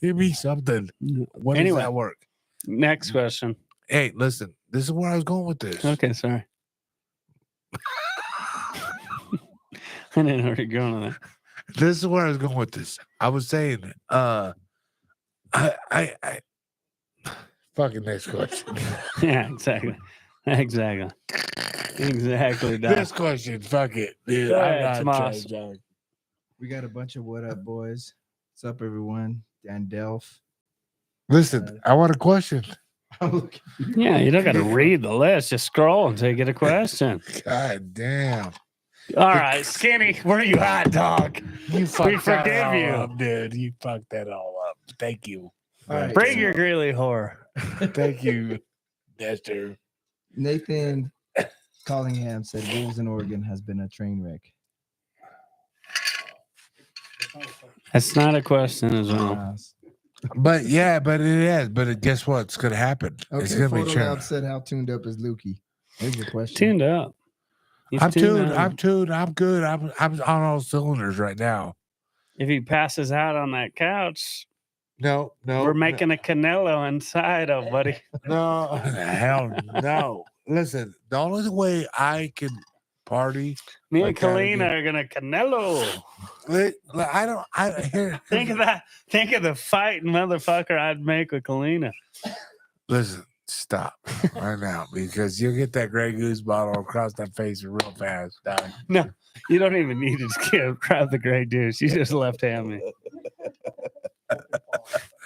Give me something. When does Anyway. that work? Next question. Hey, listen. This is where I was going with this. Okay, sorry. I didn't know where you're going with that. This is where I was going with this. I was saying, I fucking next question. Yeah, exactly. Exactly. Exactly. Doc. This question, fuck it. Dude, Go I'm ahead, not Tomas. trying to- We got a bunch of what up, boys. What's up, everyone? Dan Delph. Listen, I want a question. I'm looking. Yeah, you don't got to read the list. Just scroll until you get a question. God damn. All right, Skinny, where you at, dog? You fucked that forgive all you. up, dude. You fucked that all up. Thank you. All right, Bring so your Greeley whore. Thank you, Nestor. Nathan Collingham said Wolves in Oregon has been a train wreck. That's not a question as well. But it is. But guess what? It's gonna happen. It's Okay, gonna be Photo true. Lab said how tuned up is Lukey? Here's your question. Tuned up. He's I'm tuned. up. I'm tuned. I'm good. I'm on all cylinders right now. If he passes out on that couch, No, we're making a Canelo inside of buddy. no, hell no. Listen, the only way I can party, Me Like and that Kalina again. are gonna Canelo. I here. Think of that. Think of the fighting motherfucker I'd make with Kalina. Listen, stop right now because you'll get that Grey Goose bottle across that face real fast. Dog. No, you don't even need to grab the gray deuce. You just left hand me.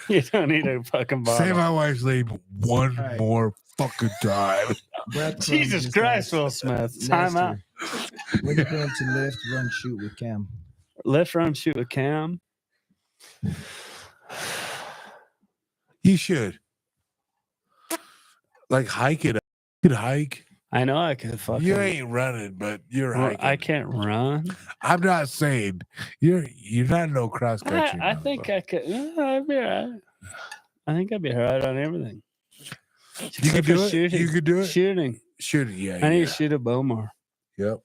You don't need a fucking bottle. Save my wife's name one All right. more fucking time. Brad Crumb Jesus just Christ, asked, Will Smith. Time out. Nestor, when you going to lift, run, shoot with Cam? Lift, run, shoot with Cam. You should like hike it up. You could hike. I know I could fucking. You ain't running, but you're Well, hiking. I can't run. I'm not saying you're not no cross country. I think I could. I'd be all right. I think I'd be all right on everything. You Except could do for it. Shooting. You could do it. Shooting. Shooting, yeah. I need yeah. to shoot a bow more. Yep.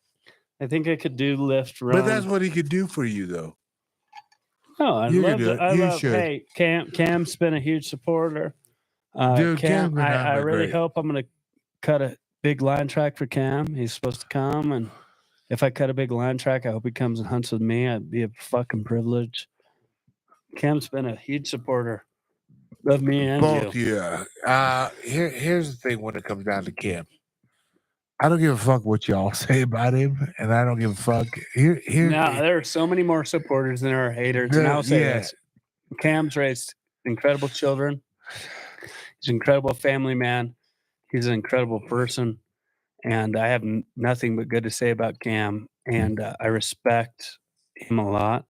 I think I could do lift, run. But that's what he could do for you, though. No, I You can love do it. it. I You love. should. Hey, Cam's been a huge supporter. Dude, Cam, Cam's been I nothing but really great. hope I'm gonna cut a big line track for Cam. He's supposed to come, and if I cut a big line track, I hope he comes and hunts with me. I'd be a fucking privilege. Cam's been a huge supporter of me and Both, you. yeah. Here's the thing when it comes down to Cam. I don't give a fuck what y'all say about him, and I don't give a fuck. Here, No, there are so many more supporters than there are haters. And I'll say this. Cam's raised incredible children. He's an incredible family man. He's an incredible person. And I have nothing but good to say about Cam. And I respect him a lot.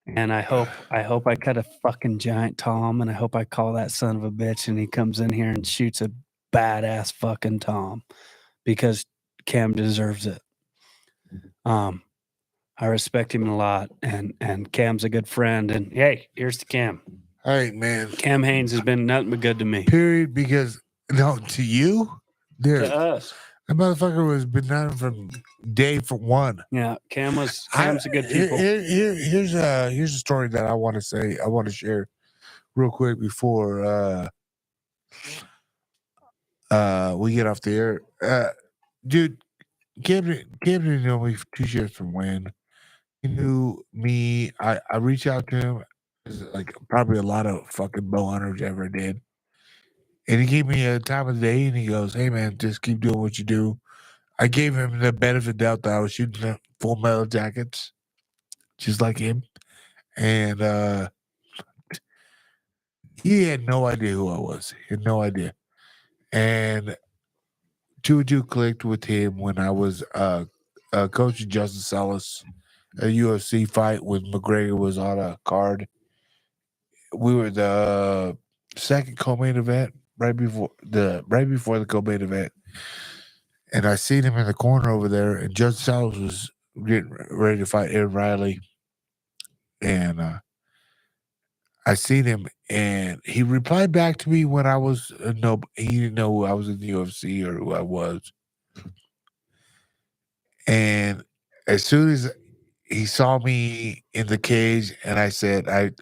And I hope I cut a fucking giant Tom, and I hope I call that son of a bitch and he comes in here and shoots a badass fucking Tom, because Cam deserves it. I respect him a lot, and Cam's a good friend. And hey, here's to Cam. All right, man. Cam Haynes has been nothing but good to me. Period. Because to you, dude, To us. that motherfucker was been done from day for one. Yeah, Cam's a good people. Here's a story that I want to say. I want to share real quick before we get off the air. Dude, Cam didn't know me 2 years from when. He knew me. I reached out to him, like probably a lot of fucking bow hunters ever did. And he gave me a time of the day, and he goes, "Hey man, just keep doing what you do." I gave him the benefit of the doubt that I was shooting the Full Metal Jackets, just like him. And he had no idea who I was. He had no idea. And 2 and 2 clicked with him when I was coaching Justin Salas, a UFC fight when McGregor was on a card. We were the second co-main event right before the co-main event, and I seen him in the corner over there, and Justin Salas was getting ready to fight Aaron Riley, and I seen him, and he replied back to me when I was no, he didn't know who I was in the UFC or who I was, and as soon as he saw me in the cage, and I said, I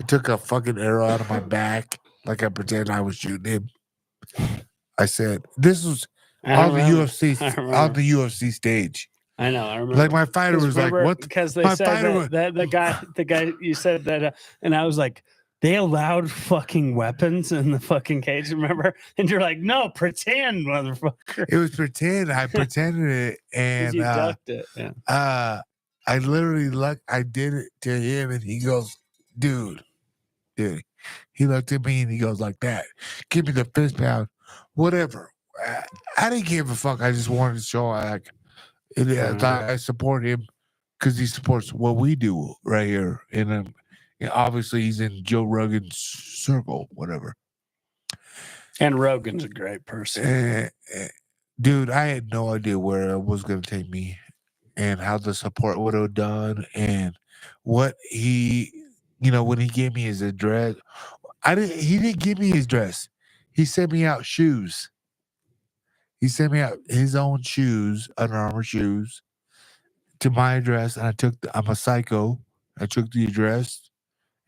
took a fucking arrow out of my back, like I pretend I was shooting him. I said, this was on the UFC stage. I know. I remember. Like my fighter was like, "What?" Because they my said fighter that the guy you said that, and I was like, they allowed fucking weapons in the fucking cage. Remember? And you're like, no, pretend, motherfucker. It was pretend. I pretended it, and you ducked it. Yeah. I literally I did it to him, and he goes, dude. He looked at me and he goes like that. Give me the fist pound, whatever. I didn't give a fuck. I just wanted to show I support him because he supports what we do right here. And obviously he's in Joe Rogan's circle, whatever. And Rogan's a great person. Dude, I had no idea where it was going to take me and how the support would have done and what he, when he gave me his address. He didn't give me his address. He sent me out shoes. He sent me out his own shoes, Under Armour shoes, to my address. And I'm a psycho. I took the address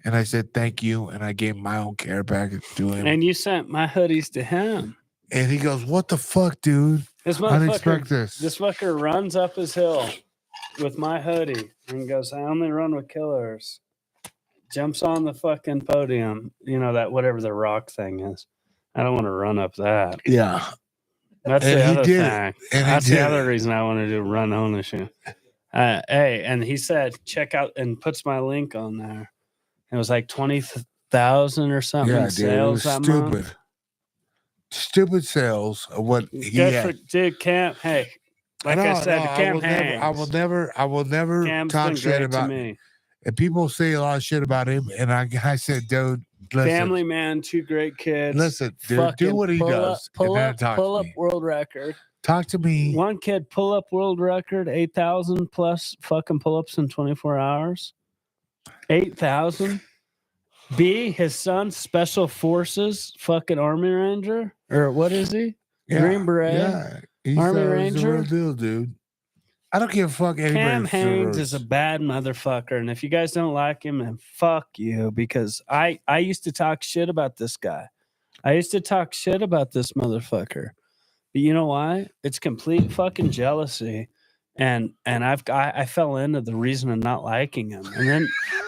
and I said, thank you. And I gave my own care package to him. And you sent my hoodies to him. And he goes, what the fuck, dude? I didn't expect this. This fucker runs up his hill with my hoodie and goes, I only run with killers. Jumps on the fucking podium. That whatever the rock thing is. I don't want to run up that. Yeah. That's the other thing. That's the other reason I want to do run ownership. Hey, and he said, check out, and puts my link on there. It was like 20,000 or something in sales that month. Stupid sales of what he had. Dude, Cam, hey, I said, Cam Haynes. I will never Cam's talk shit about me. And people say a lot of shit about him, and I said, dude, listen, family man, 2 great kids. Listen, dude, do what he does. Pull up world record. Talk to me. One kid pull up world record, 8,000 plus fucking pull ups in 24 hours. 8,000. B, his son, Special Forces, fucking Army Ranger, or what is he? Yeah, Green Beret. Yeah, he's Army the Ranger. real deal, dude. I don't give a fuck. Cam Haynes is a bad motherfucker, and if you guys don't like him, then fuck you. Because I used to talk shit about this guy. I used to talk shit about this motherfucker, But you know why? It's complete fucking jealousy. And I fell into the reason of not liking him. And then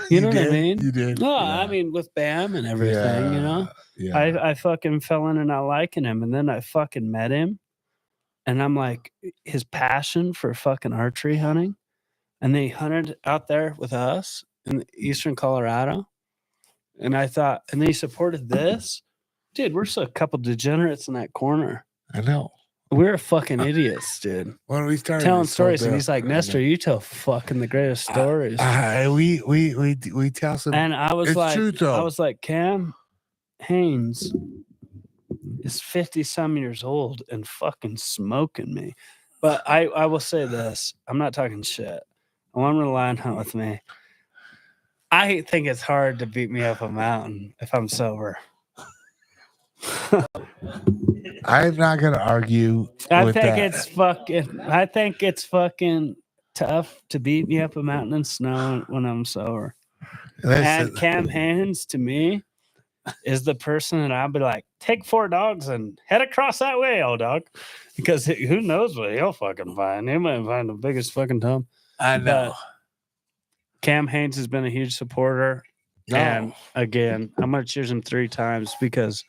you know what I mean? You did. No, Yeah. I mean with Bam and everything, you know? Yeah. I fucking fell into not liking him. And then I fucking met him. And I'm like, his passion for fucking archery hunting. And they hunted out there with us in eastern Colorado. And I thought, and they supported this. Dude, we're so a couple degenerates in that corner. I know. We're fucking idiots, dude. When we started Telling this whole stories, and deal, he's like, I know. Nestor, you tell fucking the greatest stories. We tell some. And I was it's like, true, though. I was like, Cam Haynes is 50 some years old and fucking smoking me. But I will say this: I'm not talking shit. I want him to line hunt with me. I think it's hard to beat me up a mountain if I'm sober. I'm not gonna argue. I think it's fucking tough to beat me up a mountain in snow when I'm sober. Listen, And Cam Haynes to me is the person that I'll be like, take 4 dogs and head across that way, old dog. Because who knows what he'll fucking find. He might find the biggest fucking tom. I know. But Cam Haynes has been a huge supporter. No. And again, I'm gonna choose him 3 times because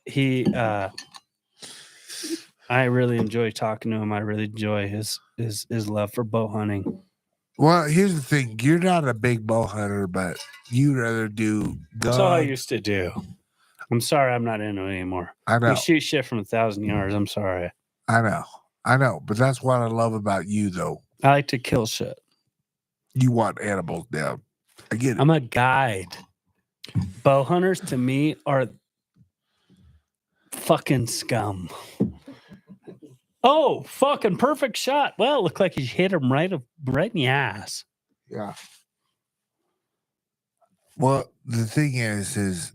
he I really enjoy talking to him. I really enjoy his love for bow hunting. Well, here's the thing: you're not a big bow hunter, but you'd rather do. That's all I used to do. I'm sorry, I'm not into it anymore. I know. We shoot shit from 1,000 yards. I'm sorry. I know. But that's what I love about you, though. I like to kill shit. You want animals down. I get it. I'm a guide. Bow hunters to me are fucking scum. Oh, fucking perfect shot. Well, it looked like he hit him right in the ass. Yeah. Well, the thing is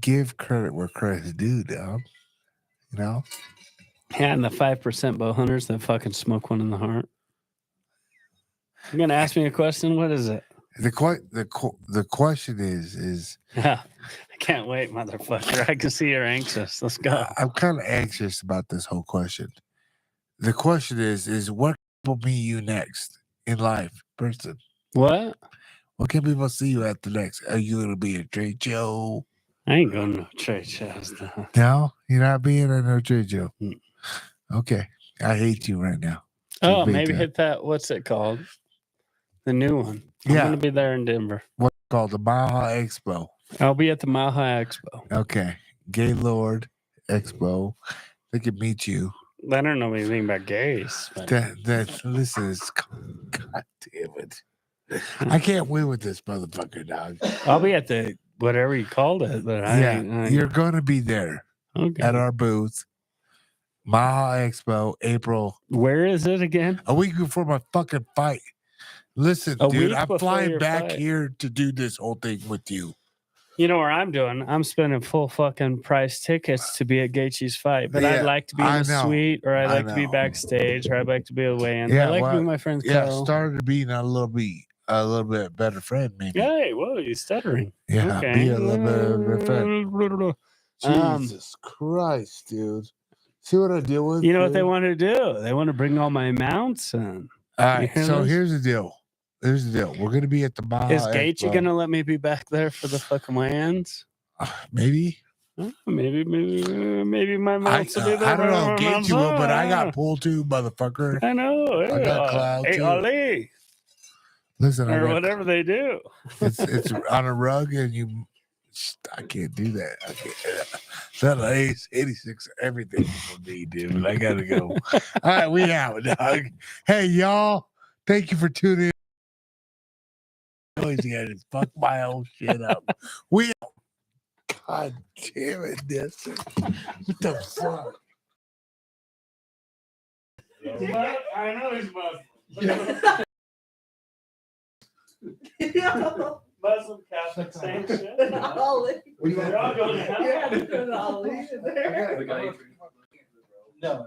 give credit where credit's due, dog. You know? Yeah, and the 5% bow hunters that fucking smoke one in the heart. You're gonna ask me a question? What is it? The question is Yeah, I can't wait, motherfucker. I can see you're anxious. Let's go. I'm kind of anxious about this whole question. The question is what will be you next in life, person? What? What can people see you at the next? Are you gonna be a trade show? I ain't going to no trade shows. No. No, you're not being at no trade show. Mm. Okay, I hate you right now. Oh, big maybe time. hit that. What's it called? The new one. I'm Yeah. gonna be there in Denver. What's it called the Mile High Expo? I'll be at the Mile High Expo. Okay, Gaylord Expo. They can meet you. I don't know anything about gays. But Listen, God damn it. I can't win with this motherfucker, dog. I'll be at the whatever you called it, but You're gonna be there okay. at our booth. Mile High Expo, April. Where is it again? A week before my fucking fight. Listen, A dude, week I'm before flying your back fight. here to do this whole thing with you. You know where I'm doing? I'm spending full fucking price tickets to be at Gaethje's fight, but Yeah, I'd like to be in I a know. suite, or I'd I like to be know. backstage, or I'd like to be a weigh-in. Yeah, I like to be well, with my friends. Yeah, Carol. started being a little bit better friend, maybe. Hey, whoa, you're stuttering. Yeah, Okay. be a little bit of a friend. Jesus Christ, dude. See what I deal with? You know what they dude? want to do? They want to bring all my mounts in. All right, You so know? here's the deal. We're going to be at the Mile Is High Gaethje Expo. gonna let me be back there for the fucking weigh-ins? Maybe. Maybe my mounts will be there. I don't know. My Gaethje mounts will, but I are. got pulled too, motherfucker. I know. I got clout, Hey, too. Ali, Listen, I or got, whatever they do. it's on a rug, and you. I can't do that. I can't. That ace 86, everything for me, dude. I gotta go. All right, we out, dog. Hey, y'all. Thank you for tuning in. I always gotta fuck my own shit up. We out. God damn it, Nestor. What the fuck? I know he's Muslim. Muslim Catholic, same shit. They're all going down. No,